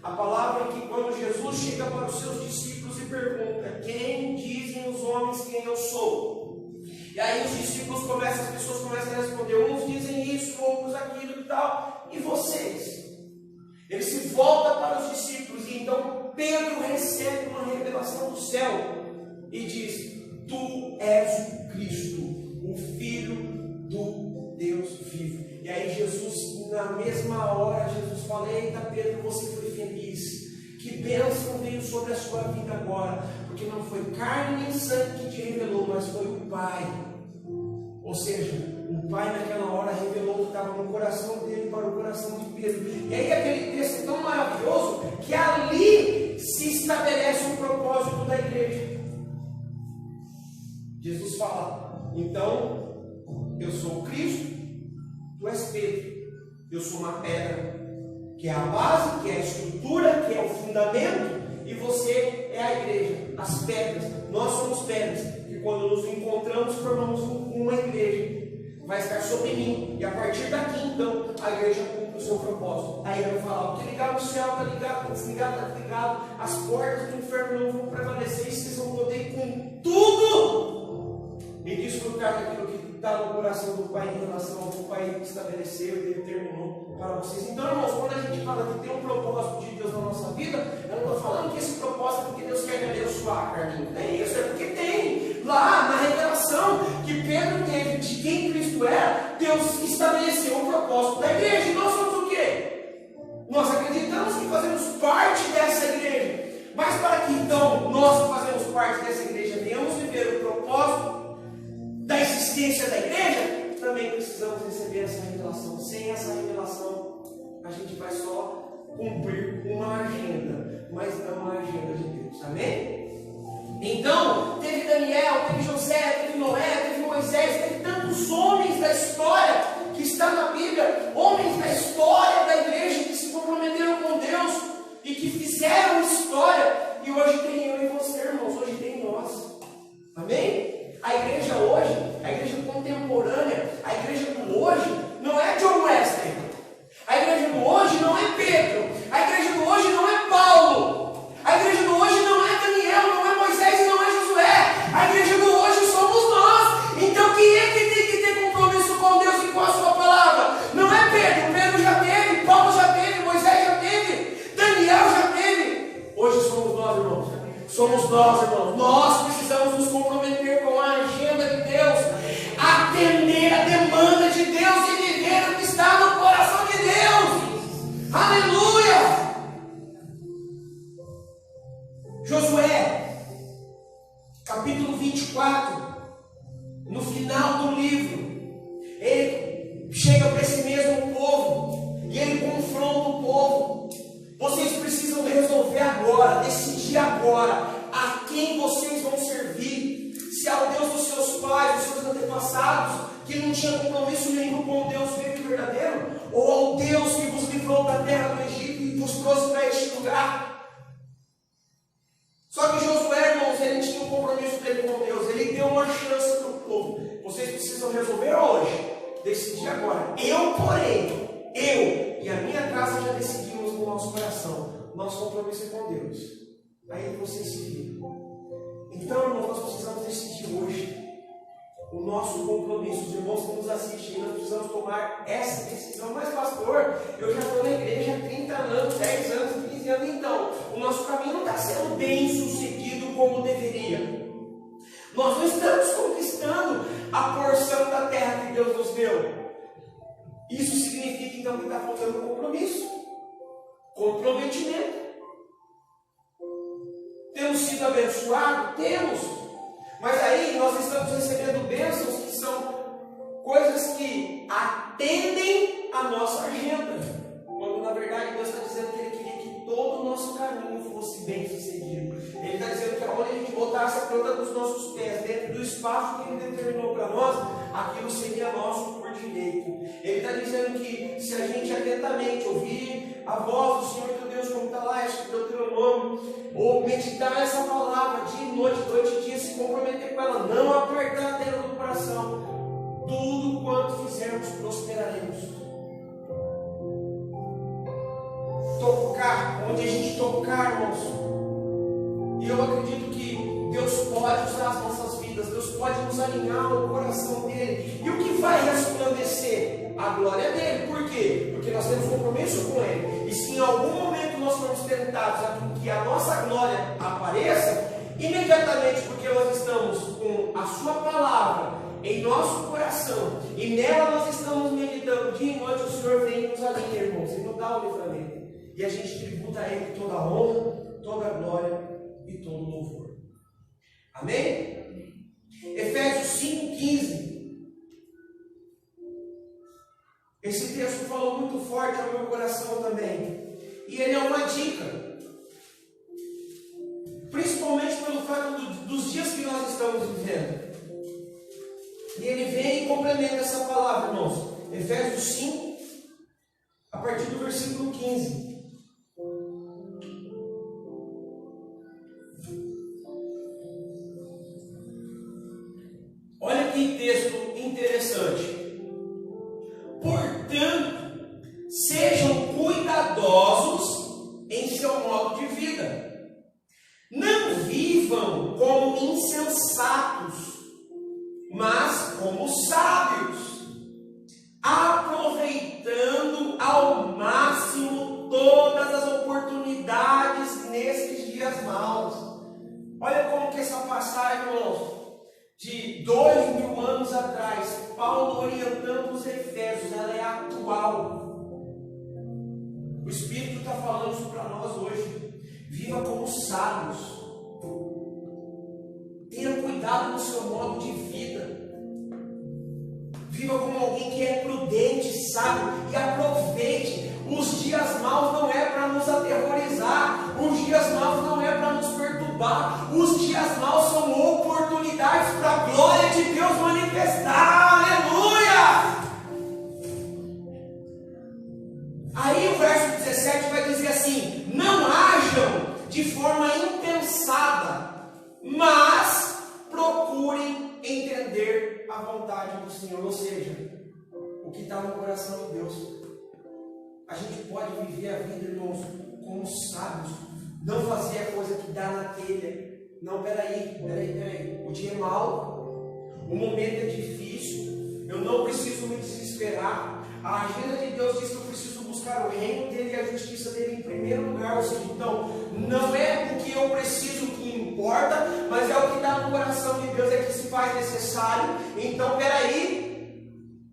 A palavra é que quando Jesus chega para os seus discípulos e pergunta: quem dizem os homens quem eu sou? E aí os discípulos as pessoas começam a responder: uns dizem isso, outros aquilo e tal. E vocês? Ele se volta para os discípulos e então Pedro recebe uma revelação do céu e diz: tu és o Cristo, o Filho do Deus vivo. E aí Jesus, na mesma hora, Jesus fala: eita Pedro, você foi feliz, que bênção veio sobre a sua vida agora, porque não foi carne nem sangue que te revelou, mas foi o Pai. Ou seja, o Pai naquela hora revelou o que estava no coração dele para o coração de Pedro. E aí aquele texto é tão maravilhoso que ali se estabelece um propósito da igreja. Jesus fala: então, eu sou o Cristo, tu és Pedro, eu sou uma pedra, que é a base, que é a estrutura, que é o fundamento, e você é a igreja, as pedras. Nós somos pedras. Quando nos encontramos, formamos uma igreja. Vai estar sobre mim. E a partir daqui, então, a igreja cumpre o seu propósito. Aí ele vai falar: o que ligar no céu está ligado, o que desligar está ligado. As portas do inferno não vão prevalecer. E vocês vão poder ir com tudo e desfrutar daquilo que está no coração do Pai em relação ao que o Pai estabeleceu e determinou para vocês. Então, irmãos, quando a gente fala que tem um propósito de Deus na nossa vida, eu não estou falando que esse propósito é porque Deus quer me abençoar, Carlinhos. Não é isso, é porque tem. Lá na revelação que Pedro teve de quem Cristo era, Deus estabeleceu o propósito da igreja. E nós somos o quê? Nós acreditamos que fazemos parte dessa igreja. Mas para que então nós que fazemos parte dessa igreja venhamos viver o propósito da existência da igreja, também precisamos receber essa revelação. Sem essa revelação, a gente vai só cumprir uma agenda, mas não a agenda de Deus. Amém? Então, teve Daniel, teve José, teve Noé, teve Moisés, teve tantos homens da história que está na Bíblia, homens da história da igreja que Somos nós, irmãos. Nós precisamos nos comprometer com a agenda de Deus, atender a demanda de Deus e viver o que está no coração de Deus. Aleluia! Josué, capítulo 24, no final do livro, ele chega para esse mesmo povo e ele confronta o povo. Vocês precisam resolver agora, decidir agora a quem vocês vão servir. Se é ao Deus dos seus pais, dos seus antepassados, que não tinha compromisso nenhum com o Deus vivo e verdadeiro, ou ao Deus que vos livrou da terra do Egito e vos trouxe para este lugar. Só que Josué, irmãos, ele tinha um compromisso dele com Deus. Ele deu uma chance para o povo. Vocês precisam resolver hoje, decidir agora. Eu e a minha casa já decidimos no nosso coração. Nosso compromisso é com Deus. Aí vocês se viram. Então, irmãos, nós precisamos decidir hoje o nosso compromisso. Os irmãos que nos assistem, nós precisamos tomar essa decisão. Mas, pastor, eu já estou na igreja há 30 anos, 10 anos, 15 anos. Então, o nosso caminho não está sendo bem sucedido como deveria. Nós não estamos conquistando a porção da terra que Deus nos deu. Isso significa então que está faltando compromisso, comprometimento. Temos sido abençoados? Temos. Mas aí nós estamos recebendo bênçãos que são coisas que atendem a nossa agenda. Quando na verdade Deus está dizendo que Ele queria que todo o nosso caminho fosse bem sucedido. Ele está dizendo que onde a gente botasse a planta dos nossos pés, dentro do espaço que Ele determinou para nós, aquilo seria nosso por direito. Ele está dizendo que se a gente atentamente ouvir a voz do Senhor teu Deus, como está lá, Deuteronômio, ou meditar essa palavra dia e noite e dia, se comprometer com ela, não apertar a terra do coração, tudo quanto fizermos prosperaremos. Tocar, onde a gente tocar, irmãos. E eu acredito que Deus pode usar as nossas vidas, Deus pode nos alinhar ao coração dele. E o que vai resplandecer? A glória dele. Por quê? Porque nós temos compromisso com ele. E se em algum momento nós formos tentados a que a nossa glória apareça, imediatamente, porque nós estamos com a sua palavra em nosso coração, e nela nós estamos meditando dia e noite, o Senhor vem e nos alinha, irmãos, e nos dá o livramento. E a gente tributa a Ele toda a honra, toda a glória e todo o louvor. Amém? Efésios 5,15. Esse texto falou muito forte ao meu coração também. E ele é uma dica. Principalmente pelo fato dos dias que nós estamos vivendo. E ele vem e complementa essa palavra, irmãos. Efésios 5, a partir do versículo 15. Olha que texto interessante. Portanto, sejam cuidadosos em seu modo de vida. Não vivam como insensatos, mas como sábios, aproveitando ao máximo todas as oportunidades nesses dias maus. Olha como que essa passagem, irmãos, de 2000 anos atrás, Paulo orientando os Efésios, ela é atual. O Espírito está falando isso para nós hoje. Viva como sábios. Tenha cuidado no seu modo de vida. Viva como alguém que é prudente, sábio, e aproveite. Os dias maus não é para nos aterrorizar. Os dias maus não é para nos perturbar. Os dias maus são oportunidades para a glória de Deus manifestar. Aleluia! Aí o verso 17 vai dizer assim: não hajam de forma impensada, mas procurem entender a vontade do Senhor. Ou seja, o que está no coração de Deus. A gente pode viver a vida, irmãos, como sábios. Não fazer a coisa que dá na telha. Não, peraí. O dia é mau. O momento é difícil. Eu não preciso me desesperar. A agenda de Deus diz que eu preciso buscar o reino dele e a justiça dele em primeiro lugar. Ou seja, então, não é porque eu preciso que importa, mas é o que está no coração de Deus, é que se faz necessário. Então, peraí.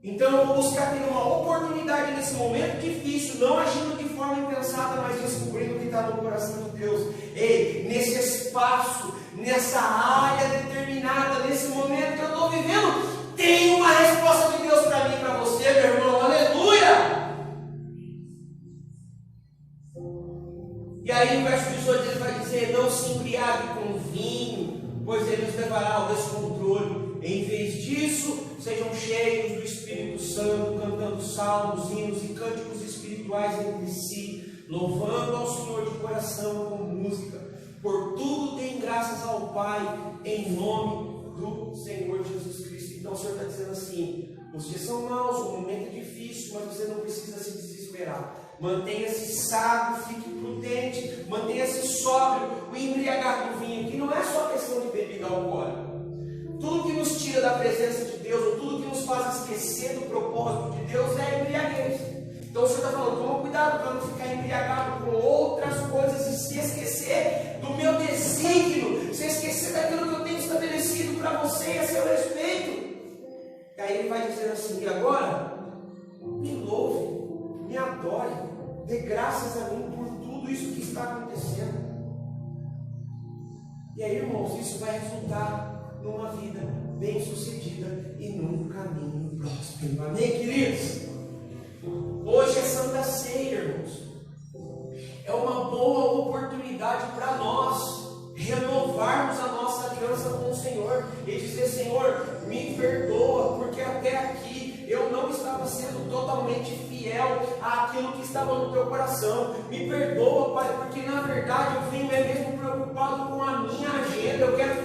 Então eu vou buscar ter uma oportunidade nesse momento difícil, não agindo de forma impensada, mas descobrindo o que está no coração de Deus. Ei, nesse espaço, nessa área determinada, nesse momento que eu estou vivendo, tem uma resposta de Deus para mim e para você, meu irmão. Aleluia! E aí o verso 18 ele vai dizer: não se embriague com vinho, pois ele os levará ao descontrole. Em vez disso, sejam cheios do Espírito Santo, cantando salmos, hinos e cânticos espirituais entre si, louvando ao Senhor de coração com música. Por tudo deem graças ao Pai, em nome do Senhor Jesus Cristo. Então o Senhor está dizendo assim: os dias são maus, o momento é difícil, mas você não precisa se desesperar. Mantenha-se sábio, fique prudente, mantenha-se sóbrio. O embriagar do vinho, que não é só questão de bebida alcoólica. Tudo que nos tira da presença de Deus, ou tudo que nos faz esquecer do propósito de Deus, é a embriaguez. Então o Senhor está falando: toma cuidado para não ficar embriagado com outras coisas e se esquecer do meu desígnio, se esquecer daquilo que eu tenho estabelecido para você e a seu respeito. E aí ele vai dizer assim: e agora, me louve, me adore, dê graças a mim por tudo isso que está acontecendo. E aí, irmãos, isso vai resultar numa vida bem sucedida e num caminho próspero. Amém, queridos? Hoje é Santa Ceia, irmãos. É uma boa oportunidade para nós renovarmos a nossa aliança com o Senhor e dizer: Senhor, me perdoa, porque até aqui eu não estava sendo totalmente fiel àquilo que estava no teu coração. Me perdoa, Pai, porque na verdade eu venho mesmo preocupado com a minha agenda. Eu quero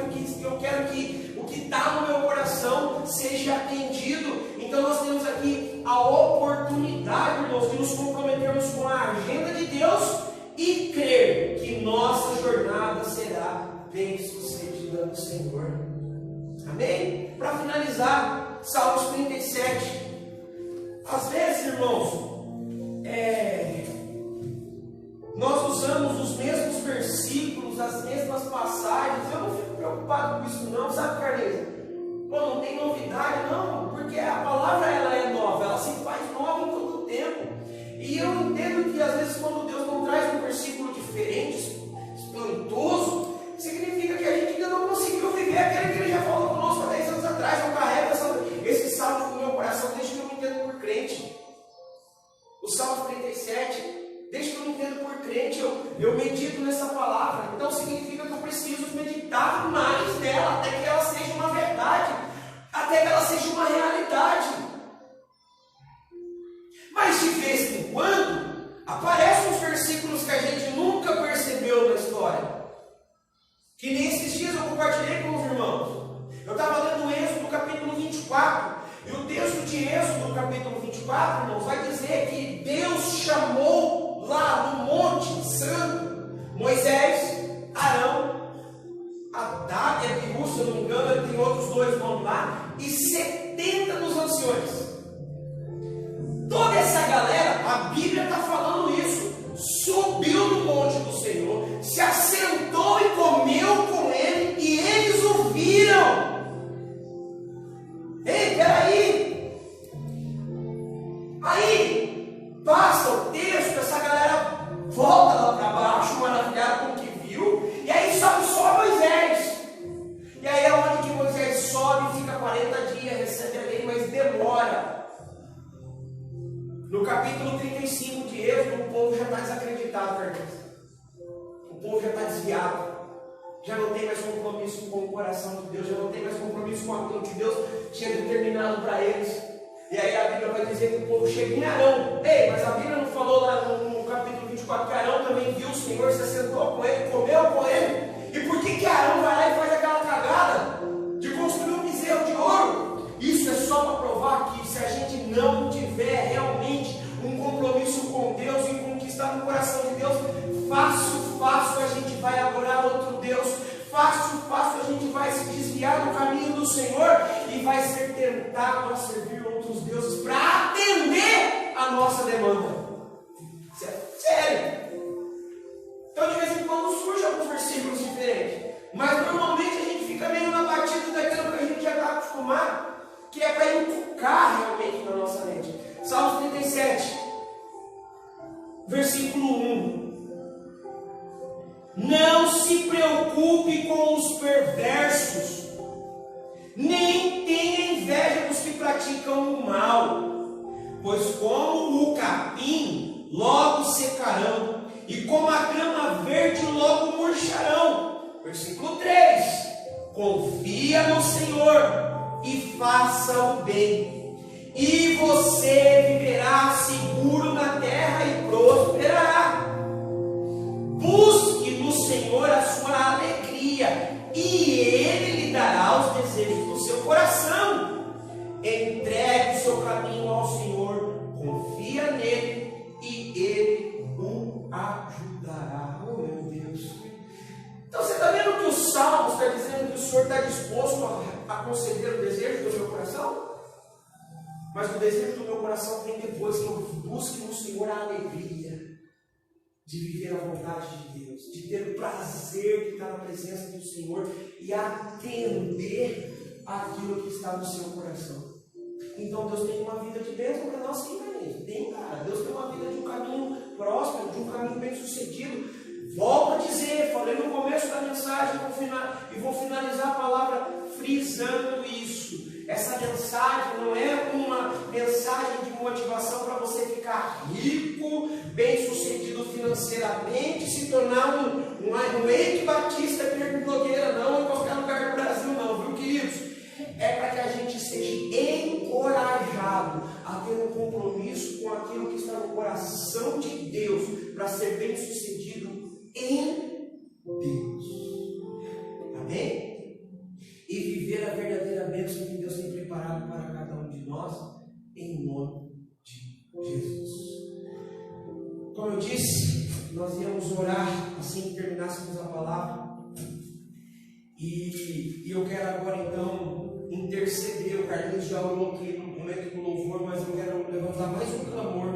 que o que está no meu coração seja atendido. Então nós temos aqui a oportunidade, irmãos, de nos comprometermos com a agenda de Deus e crer que nossa jornada será bem sucedida no Senhor. Amém? Para finalizar, Salmos 37. Às vezes, irmãos, nós usamos os mesmos versículos, as mesmas passagens. Eu não fico preocupado com isso não, sabe, Carlinhos? Pô, não tem novidade não, porque a palavra ela é nova, ela se faz nova em todo o tempo. E eu entendo que às vezes quando Deus não traz um versículo diferente, espantoso, significa que a gente ainda não conseguiu viver aquele que Ele já falou conosco há 10 anos atrás. Eu carrego esse salmo no meu coração desde que eu me entendo por crente. O Salmo 37, desde que eu me entendo por crente, eu medito nessa palavra. Então significa que eu preciso meditar mais nela, até que ela seja uma verdade, até que ela seja uma realidade. Mas de vez em quando aparecem uns versículos que a gente nunca percebeu na história. Que nem esses dias eu compartilhei com os irmãos. Eu estava lendo Êxodo capítulo 24. E o texto de Êxodo capítulo 24, irmãos, vai dizer que Deus chamou lá no Monte Santo Moisés, Arão, Nadab e Abiú, se eu não me engano, tem outros dois nomes lá, e 70 dos anciões. Toda essa galera, a Bíblia está falando isso, subiu no monte do Senhor, se assentou e comeu com ele, e eles o viram. Ei, peraí! Aí, passa o texto, essa galera volta lá para baixo, maravilhado com o que viu, e aí sobe só Moisés. E aí é onde que Moisés sobe, fica 40 dias, recebe a lei, mas demora. No capítulo 35 de Êxodo, o povo já está desacreditado, Carlinhos. O povo já está desviado. Já não tem mais compromisso com o coração de Deus, já não tem mais compromisso com aquilo que Deus tinha determinado para eles. E aí a Bíblia vai dizer que o povo chega em Arão. Ei, mas a Bíblia não falou lá no capítulo 24 que Arão também viu o Senhor, se assentou com ele, comeu com ele. E por que Arão vai lá e faz aquela cagada de construir um bezerro de ouro? Isso é só para provar que se a gente não tiver realmente um compromisso com Deus e com o que está no coração de Deus, fácil a gente vai adorar outro Deus, fácil a gente vai se desviar do caminho do Senhor e vai ser tentado a servir outros deuses para atender a nossa demanda. Sério. Então de vez em quando surgem alguns versículos diferentes. Mas normalmente a gente fica meio na batida daquilo que a gente já está acostumado, que é para encucar realmente na nossa mente. Salmos 37, versículo 1. Não se preocupe com os perversos, nem tenha inveja dos que praticam o mal, pois como o capim logo secarão, e como a grama verde logo murcharão. Versículo 3: confia no Senhor e faça o bem, e você viverá seguro na terra e prosperará. Busque no Senhor a sua alegria, e Ele lhe dará os desejos do seu coração. Entregue o seu caminho ao Senhor, confia nele, e Ele o ajudará. Oh meu Deus! Então você está vendo que o Salmo está dizendo que o Senhor está disposto a conceder o desejo do meu coração? Mas o desejo do meu coração vem depois que eu busque no Senhor a alegria de viver a vontade de Deus, de ter o prazer de estar na presença do Senhor e atender aquilo que está no seu coração. Então Deus tem uma vida de bênção para nós, sim, tem, cara. Deus tem uma vida de um caminho próspero, de um caminho bem sucedido. Volto a dizer, falei no começo da mensagem e vou finalizar a palavra frisando isso. Essa mensagem não é uma mensagem de motivação para você ficar rico, bem sucedido financeiramente, se tornar um Eike Batista Pedro Nogueira, não, em qualquer lugar do Brasil, não, viu, queridos? É para que a gente seja encorajado a ter um compromisso com aquilo que está no coração de Deus, para ser bem sucedido em Deus. Amém? E viver a verdadeira bênção que Deus tem preparado para cada um de nós, em nome de Jesus. Como eu disse, nós íamos orar assim que terminássemos a palavra. E eu quero agora então interceder. O Carlinhos já orou aqui no momento do louvor, mas eu quero levantar mais um clamor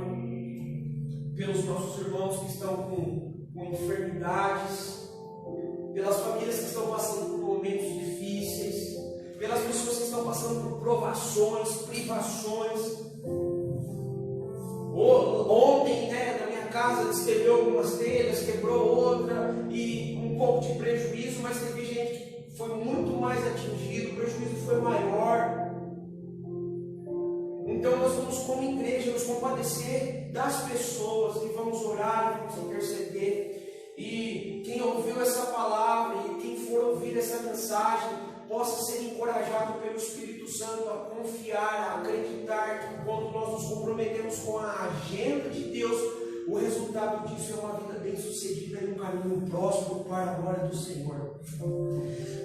pelos nossos irmãos que estão com enfermidades, pelas famílias que estão passando por momentos difíceis, pelas pessoas que estão passando por provações, privações. Ontem, na minha casa, destelhou algumas telhas, quebrou outra, e um pouco de prejuízo, mas teve gente que foi muito mais atingido, o prejuízo foi maior. Então nós vamos, como igreja, nos compadecer das pessoas, e vamos orar, e vamos interceder. E quem ouviu essa palavra e quem for ouvir essa mensagem possa ser encorajado pelo Espírito Santo a confiar, a acreditar que quando nós nos comprometemos com a agenda de Deus, o resultado disso é uma vida bem sucedida e um caminho próspero para a glória do Senhor.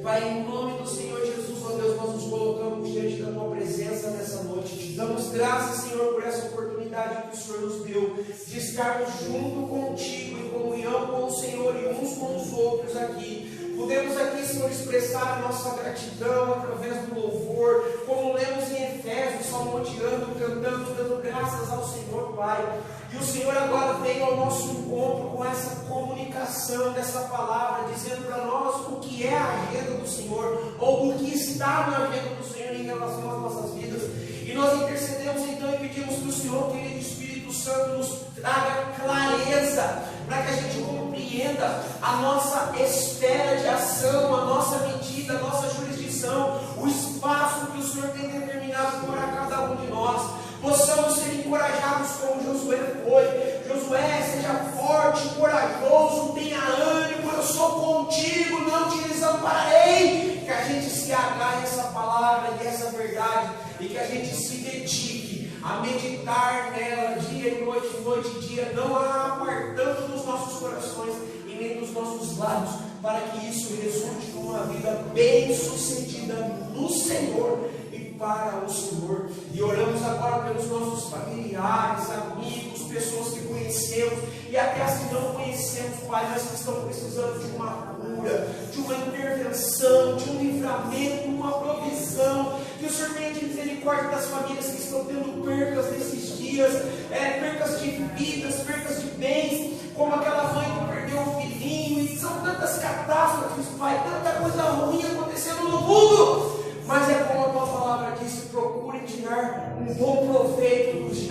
Pai, em nome do Senhor Jesus, ó Deus, nós nos colocamos diante da Tua presença nessa noite. Te damos graças, Senhor, por essa oportunidade que o Senhor nos deu de estarmos junto contigo, em comunhão com o Senhor e uns com os outros aqui. Podemos aqui, Senhor, expressar a nossa gratidão através do louvor, como lemos em Efésios, salmodiando, cantando, dando graças ao Senhor, Pai. E o Senhor agora veio ao nosso encontro com essa comunicação dessa palavra, dizendo para nós o que é a agenda do Senhor, ou o que está na agenda do Senhor em relação às nossas vidas. E nós intercedemos então e pedimos que o Senhor, querido Espírito Santo, nos traga clareza, para que a gente compreenda a nossa esfera de ação, a nossa medida, a nossa jurisdição, o espaço que o Senhor tem determinado para cada um de nós. Possamos ser encorajados como Josué foi. Josué, seja forte, corajoso, tenha ânimo, eu sou contigo, não te desampararei. Que a gente se agarre a essa palavra e essa verdade, e que a gente se dedique a meditar nela dia e noite e dia, não a apartando dos nossos corações e nem dos nossos lábios, para que isso resulte numa vida bem sucedida no Senhor e para o Senhor. E oramos agora pelos nossos familiares, amigos, pessoas que conhecemos e até as que não conhecemos, Pai, mas que estão precisando de uma cura, de uma intervenção, de um livramento, uma provisão. Que o Senhor tenha de misericórdia das famílias que estão tendo percas nesses dias, percas de vidas, percas de bens, como aquela mãe que perdeu o filhinho, e são tantas catástrofes, Pai, tanta coisa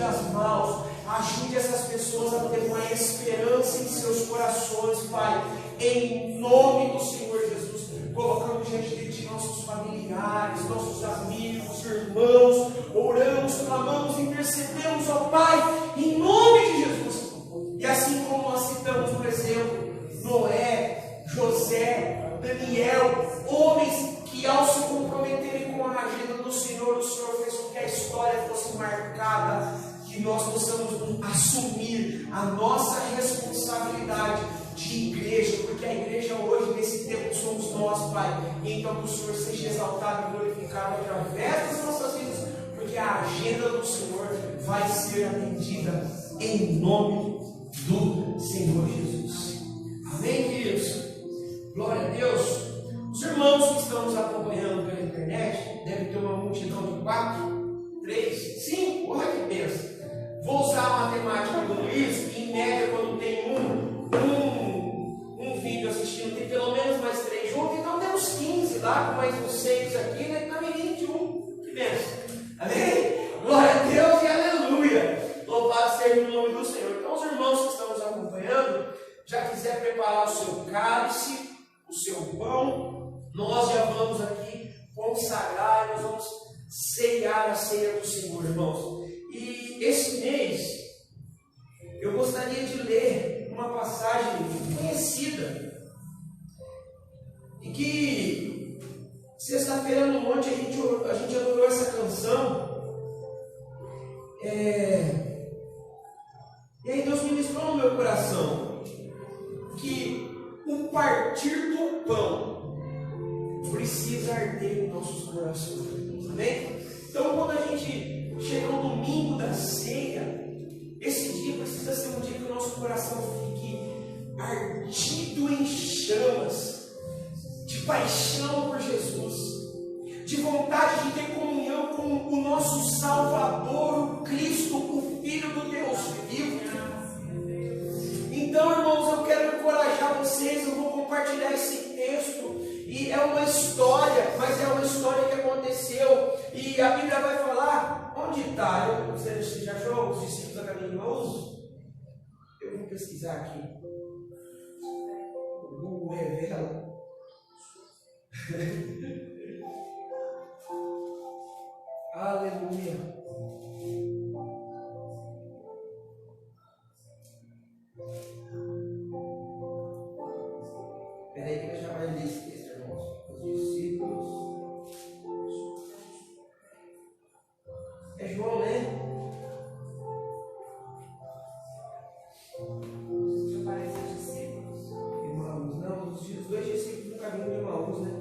dias maus. Ajude essas pessoas a ter uma esperança em seus corações, Pai. Em nome do Senhor Jesus, colocamos diante de Ti nossos familiares, nossos amigos, irmãos, oramos, clamamos, intercedemos, ó Pai, em nome de Jesus. E assim como nós citamos, por exemplo, Noé, José, Daniel, homens que ao se comprometerem com a agenda do Senhor, o Senhor fez com que a história fosse marcada, que nós possamos assumir a nossa responsabilidade de igreja, porque a igreja hoje, nesse tempo, somos nós, Pai. E então que o Senhor seja exaltado e glorificado através das nossas vidas, porque a agenda do Senhor vai ser atendida em nome do Senhor Jesus. Amém, queridos? Glória a Deus. Os irmãos que estão nos acompanhando pela internet devem ter uma multidão de 4, 3, 5, olha que pensa. Vou usar a matemática do Luiz, em média, quando tem um vídeo assistindo, tem pelo menos mais 3 juntos, então temos 15 lá, com mais uns 6 aqui, né? Então 21, que benção. Amém? Glória a Deus e aleluia. Louvado seja o nome do Senhor. Então, os irmãos que estão nos acompanhando, já quiser preparar o seu cálice, o seu pão, nós já vamos aqui consagrar, nós vamos ceiar a ceia do Senhor, irmãos. E esse mês, eu gostaria de ler uma passagem conhecida, e que sexta-feira no monte a gente adorou essa canção, e aí Deus ministrou no meu coração que o partir do pão precisa arder em nossos corações, amém? Então quando a gente chega no domingo da ceia, esse dia precisa ser um dia que o nosso coração fique ardido em chamas, de paixão por Jesus, de vontade de ter comunhão com o nosso Salvador, o Cristo, o Filho do Deus vivo. Então, irmãos, eu quero encorajar vocês, eu vou compartilhar esse texto, e é uma história, mas é uma história que aconteceu, e a Bíblia vai falar, onde está? Você já achou os discípulos da caminho de Emaús? Eu vou pesquisar aqui. O Google revela. Aleluia. Peraí que eu já vai ler esse texto, irmãos. Os discípulos. É João, né? Já parece os discípulos. Emaús, não, os 2 discípulos no caminho de Emaús, né?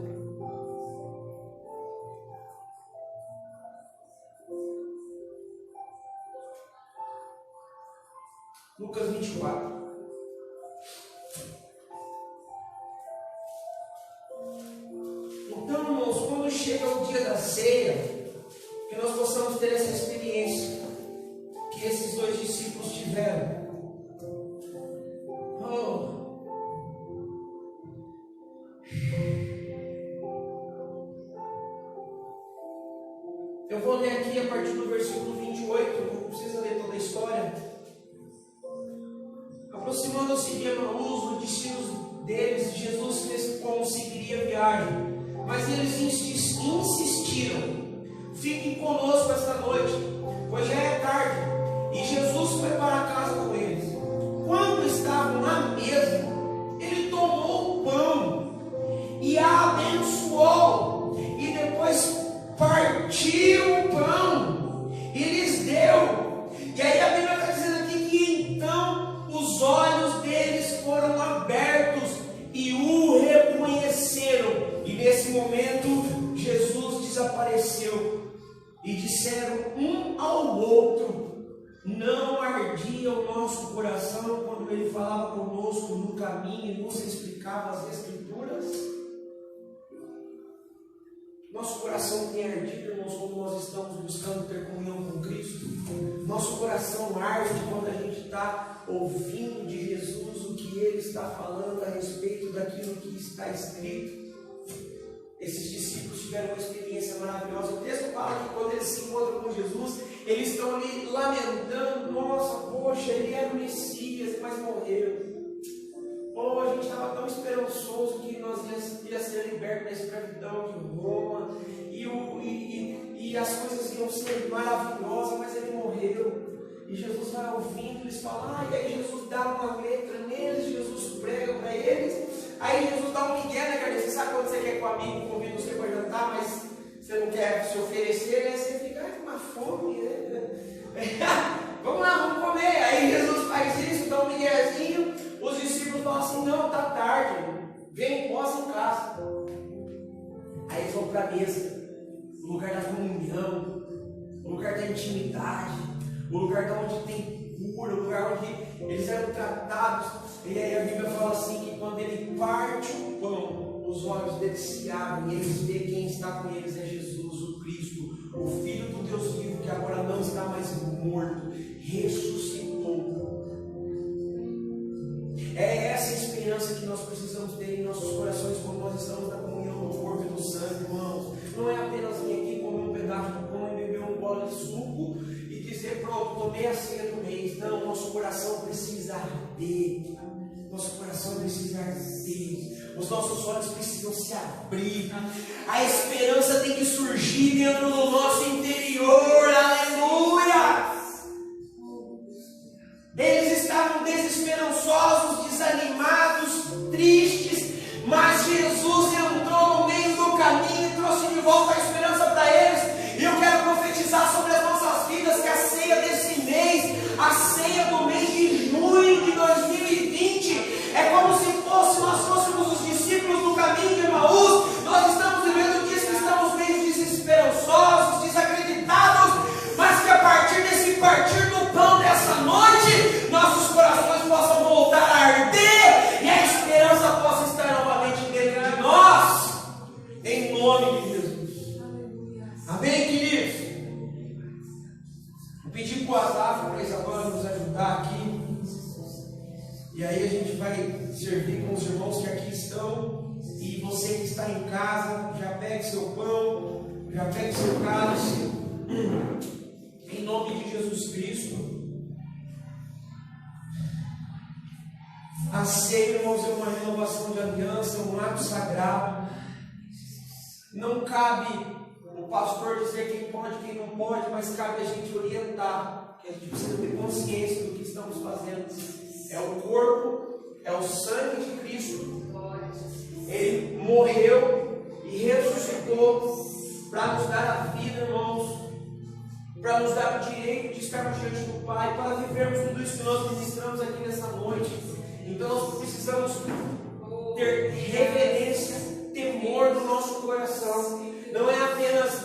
Lucas 24. Então, irmãos, quando chega o dia da ceia, que nós possamos ter essa experiência que esses 2 discípulos tiveram. Eu vou ler aqui a partir do versículo 28, não precisa ler toda a história. Aproximando-se de Emaús, os discípulos deles, Jesus fez como seguiria a viagem, mas eles insistiram: fiquem conosco esta noite, pois já é tarde. E Jesus foi para casa com eles. Quando estavam na mesa, ele tomou o pão e a abençoou, e depois partiu o pão e lhes deu. E aí a Bíblia está dizendo aqui que então os olhos deles foram abertos e o reconheceram. E nesse momento Jesus desapareceu. E disseram um ao outro: não ardia o nosso coração quando ele falava conosco no caminho e nos explicava as Escrituras? Nosso coração tem ardido, irmãos, quando nós estamos buscando ter comunhão com Cristo. Nosso coração arde quando a gente está ouvindo de Jesus o que Ele está falando a respeito daquilo que está escrito. Esses discípulos tiveram uma experiência maravilhosa. O texto fala que quando eles se encontram com Jesus, eles estão ali lamentando, nossa, poxa, ele era o Messias, mas morreu. Oh, a gente estava tão esperançoso que nós ia ser libertos da escravidão de Roma, e as coisas iam ser maravilhosas, mas ele morreu. E Jesus vai ouvindo, eles falam, e aí Jesus dá uma letra neles, Jesus prega para eles, aí Jesus dá um migué, né, cara? Você sabe quando você quer com um amigo, convida você para jantar, mas você não quer se oferecer, né? Você fica com uma fome, né? Vamos lá, vamos comer. Aí Jesus faz isso, dá um miguezinho, os discípulos falam assim, não, tá tarde, vem, posa em casa. Aí eles vão para a mesa, o lugar da comunhão, o lugar da intimidade, o lugar onde tem cura, o lugar onde eles eram tratados. E aí a Bíblia fala assim, que quando ele parte o pão, os olhos deles se abrem, e eles veem quem está com eles é Jesus, o Cristo, o Filho do Deus vivo, que agora não está mais morto, ressuscitou. É essa esperança que nós precisamos ter em nossos corações quando nós estamos na comunhão do corpo e do sangue, irmãos. Não é apenas vir aqui comer um pedaço de pão e beber um gole de suco e dizer, pronto, tomei a ceia do mês. Não, nosso coração precisa arder. Nosso coração precisa arder. Os nossos olhos precisam se abrir. A esperança tem que surgir dentro do nosso interior. Aleluia! Eles estavam desesperançosos, desanimados, tristes, mas Jesus entrou no meio do caminho e trouxe de volta a esperança para eles. E eu quero profetizar sobre as nossas vidas que a ceia desse mês, a ceia do mês de junho de 2020, é como se nós fôssemos os discípulos do caminho de Emaús. Nós estamos vivendo dias que estamos meio desesperançosos, desacreditados, mas que a partir desse partir do pão dessa noite, nossos corações possam voltar a arder e a esperança possa estar novamente dentro de nós, em nome de Jesus. Amém, queridos? Vou pedir para o Asaf, para Isabel nos ajudar aqui, e aí a gente vai servir com os irmãos que aqui estão, e você que está em casa, já pegue seu pão, já pegue seu cálice, em nome de Jesus Cristo. A ceia, irmãos, é uma renovação de aliança, é um ato sagrado. Não cabe o pastor dizer quem pode e quem não pode, mas cabe a gente orientar, que a gente precisa ter consciência do que estamos fazendo. É o corpo, é o sangue de Cristo. Ele morreu e ressuscitou para nos dar a vida, irmãos, para nos dar o direito de estarmos diante do Pai, para vivermos tudo isso que nós ministramos aqui nessa noite. Então nós precisamos ter reverência, temor no nosso coração. Não é apenas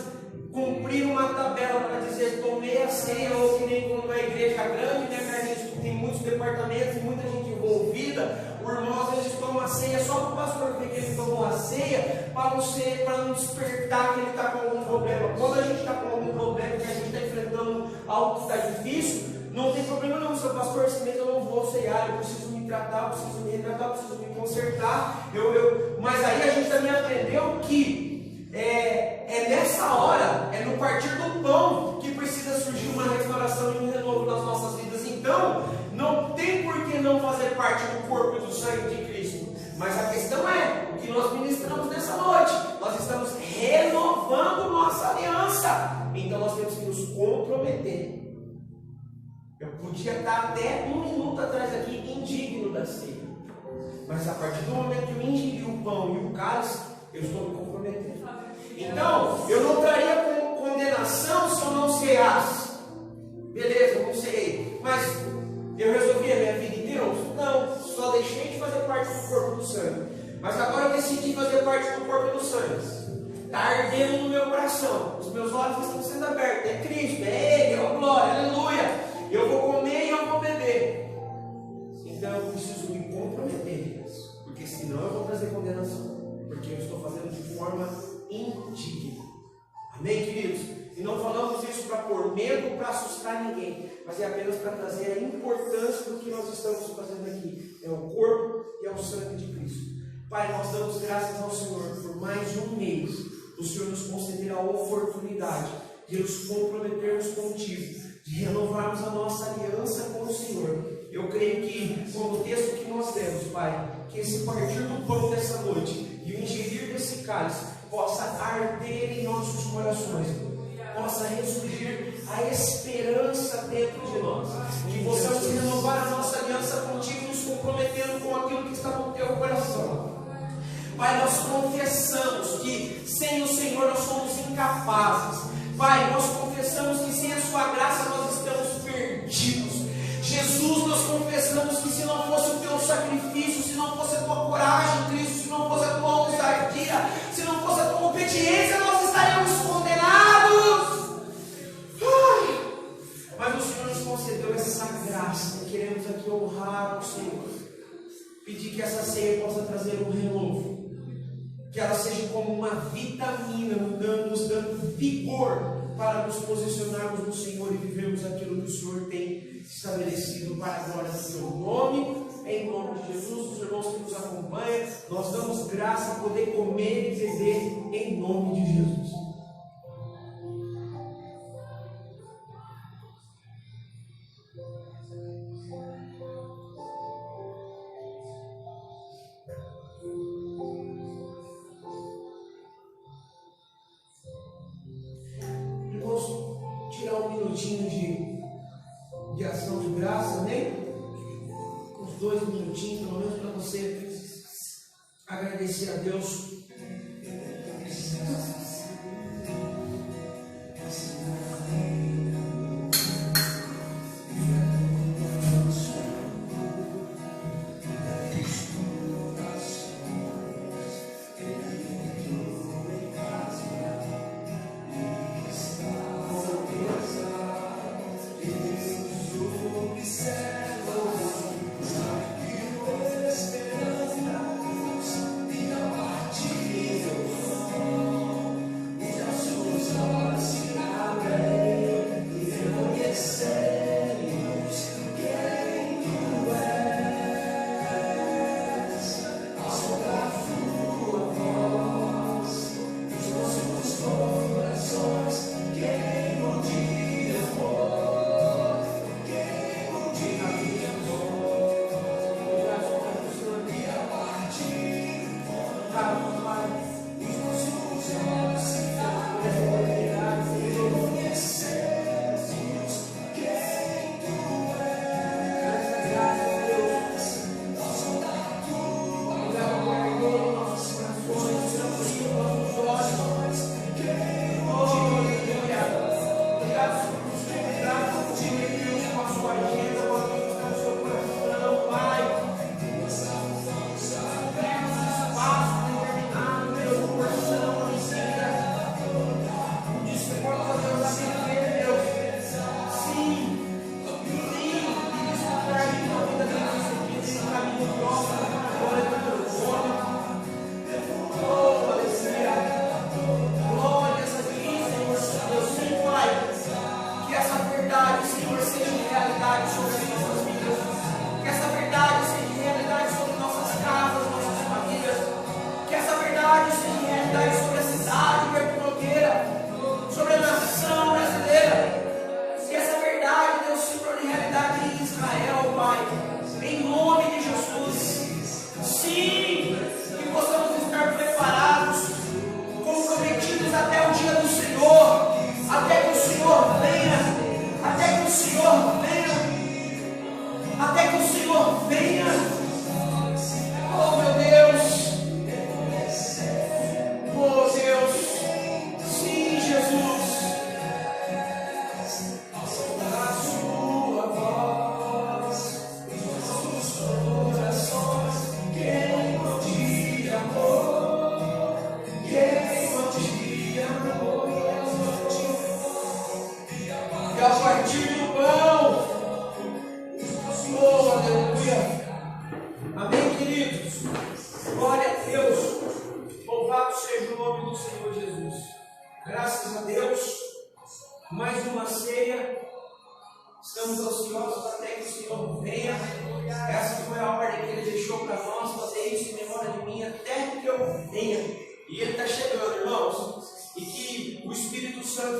cumprir uma tabela para dizer tomei a ceia, ou que nem quando a igreja grande, né, Carlinhos, que tem muitos departamentos e muita gente envolvida. O irmão às vezes toma a ceia só para o pastor ver que ele tomou a ceia, para não despertar que ele está com algum problema. Quando a gente está com algum problema, que a gente está enfrentando algo que está difícil, não tem problema não, seu pastor, esse mês eu não vou ceiar, eu preciso me tratar, eu preciso me retratar, eu preciso me consertar. Mas aí a gente também aprendeu que é nessa hora, é no partir do pão que precisa surgir uma restauração e um renovo nas nossas vidas. Então, não tem por que não fazer parte do corpo e do sangue de Cristo. Mas a questão é o que nós ministramos nessa noite. Nós estamos renovando nossa aliança. Então nós temos que nos comprometer. Eu podia estar até um minuto atrás aqui indigno da ceia, mas a partir do momento que eu ingeri o pão e o cálice, eu estou me comprometendo. Então, eu não traria condenação se eu não ceasse. Beleza, eu não ceei, mas eu resolvi a minha vida em Deus? Não, só deixei de fazer parte do corpo do sangue. Mas agora eu decidi fazer parte do corpo do sangue. Está ardendo no meu coração, os meus olhos estão sendo abertos. É Cristo, é Ele, é glória, aleluia. Eu vou comer e eu vou beber. Então eu preciso me comprometer, porque senão eu vou trazer condenação, porque eu estou fazendo de forma indigna. Amém, queridos? E não falamos isso para pôr medo, para assustar ninguém, mas é apenas para trazer a importância do que nós estamos fazendo aqui. É o corpo e é o sangue de Cristo. Pai, nós damos graças ao Senhor por mais um mês. O Senhor nos conceder a oportunidade de nos comprometermos contigo, de renovarmos a nossa aliança com o Senhor. Eu creio que, com o texto que nós temos, Pai, que esse partir do pão dessa noite e o ingerir desse cálice possa arder em nossos corações, possa ressurgir a esperança dentro de nós, que possamos renovar a nossa aliança contigo, nos comprometendo com aquilo que está no teu coração. Pai, nós confessamos que sem o Senhor nós somos incapazes. Pai, nós confessamos que sem a sua graça nós estamos perdidos. Jesus, nós confessamos que se não fosse o teu sacrifício, se não fosse a tua coragem, Cristo, se não fosse a tua ousadia, se não fosse a tua obediência, nós estaríamos condenados. Mas o Senhor nos concedeu essa graça e queremos aqui honrar ao Senhor, pedir que essa ceia possa trazer um renovo, que ela seja como uma vitamina, nos dando vigor para nos posicionarmos no Senhor e vivermos aquilo que o Senhor tem estabelecido para a glória do teu nome. Em nome de Jesus, os irmãos que nos acompanham, nós damos graça a poder comer e beber em nome de Jesus. Tirar um minutinho de ação de graça, amém? Uns 2 minutinhos, pelo menos, para você agradecer a Deus.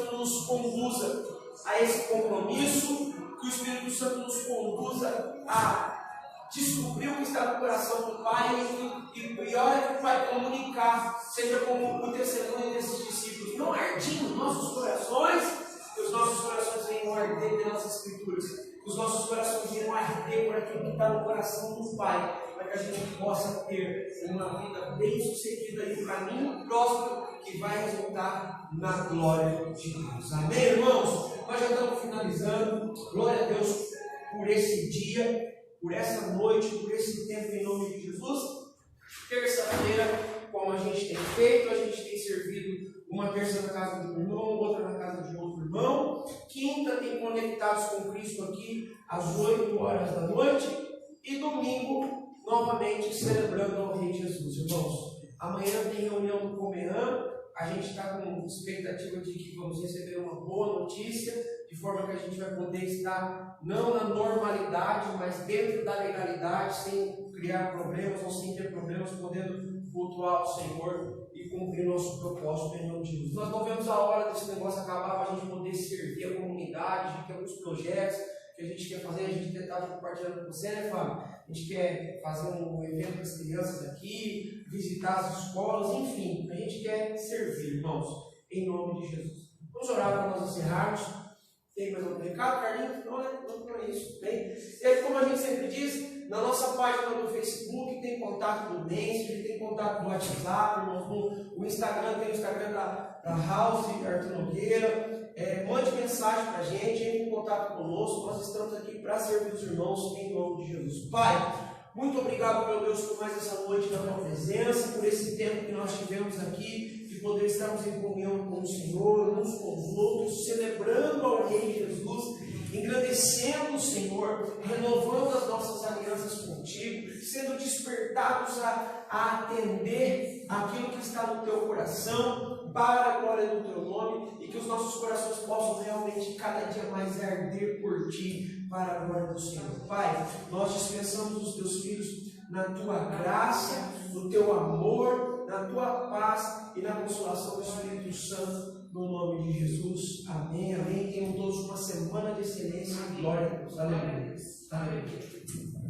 Santo nos conduza a esse compromisso, que o Espírito Santo nos conduza a descobrir o que está no coração do Pai e a hora que o Pai comunicar, seja como o testemunho desses discípulos, não ardindo nossos corações, que os nossos corações venham arder pelas Escrituras, que os nossos corações venham arder por aquilo que está no coração do Pai, para que a gente possa ter uma vida bem sucedida e um caminho próspero que vai resultar na glória de Deus. Amém, irmãos? Nós já estamos finalizando. Glória a Deus por esse dia, por essa noite, por esse tempo, em nome de Jesus. Terça-feira, como a gente tem feito, a gente tem servido uma terça na casa do irmão, outra na casa de outro irmão. Quinta tem Conectados com Cristo aqui às 8 horas da noite. E domingo, novamente celebrando ao Rei Jesus, irmãos. Amanhã tem reunião do Comeã. A gente está com expectativa de que vamos receber uma boa notícia, de forma que a gente vai poder estar não na normalidade, mas dentro da legalidade, sem criar problemas ou sem ter problemas, podendo cultuar o Senhor e cumprir nosso propósito em nome de Jesus. Nós não vemos a hora desse negócio acabar para a gente poder servir a comunidade. A gente tem alguns projetos que a gente quer fazer, a gente está compartilhando com você, né, Fábio? A gente quer fazer um evento com as crianças aqui, visitar as escolas, enfim, a gente quer servir, irmãos, em nome de Jesus. Vamos orar para nós encerrarmos. Tem mais algum recado, Carlinhos? Não, né? Não é isso. Bem, e aí, como a gente sempre diz, na nossa página do Facebook tem contato do Messenger, tem contato do WhatsApp, irmãos, no Instagram tem o Instagram da House, Arthur Nogueira. Mande mensagem para a gente, entre em contato conosco. Nós estamos aqui para servir os irmãos em nome de Jesus. Pai, muito obrigado, meu Deus, por mais essa noite na tua presença, por esse tempo que nós tivemos aqui, de poder estarmos em comunhão com o Senhor, uns com os outros, celebrando ao Rei Jesus, engrandecendo o Senhor, renovando as nossas alianças contigo, sendo despertados a atender aquilo que está no teu coração, para a glória do teu nome, e que os nossos corações possam realmente cada dia mais arder por ti, para a glória do Senhor. Pai, nós dispensamos os teus filhos na tua graça, no teu amor, na tua paz e na consolação do Espírito Santo, no nome de Jesus. Amém, amém. Tenham todos uma semana de excelência e glória a Deus. Aleluia. Aleluia.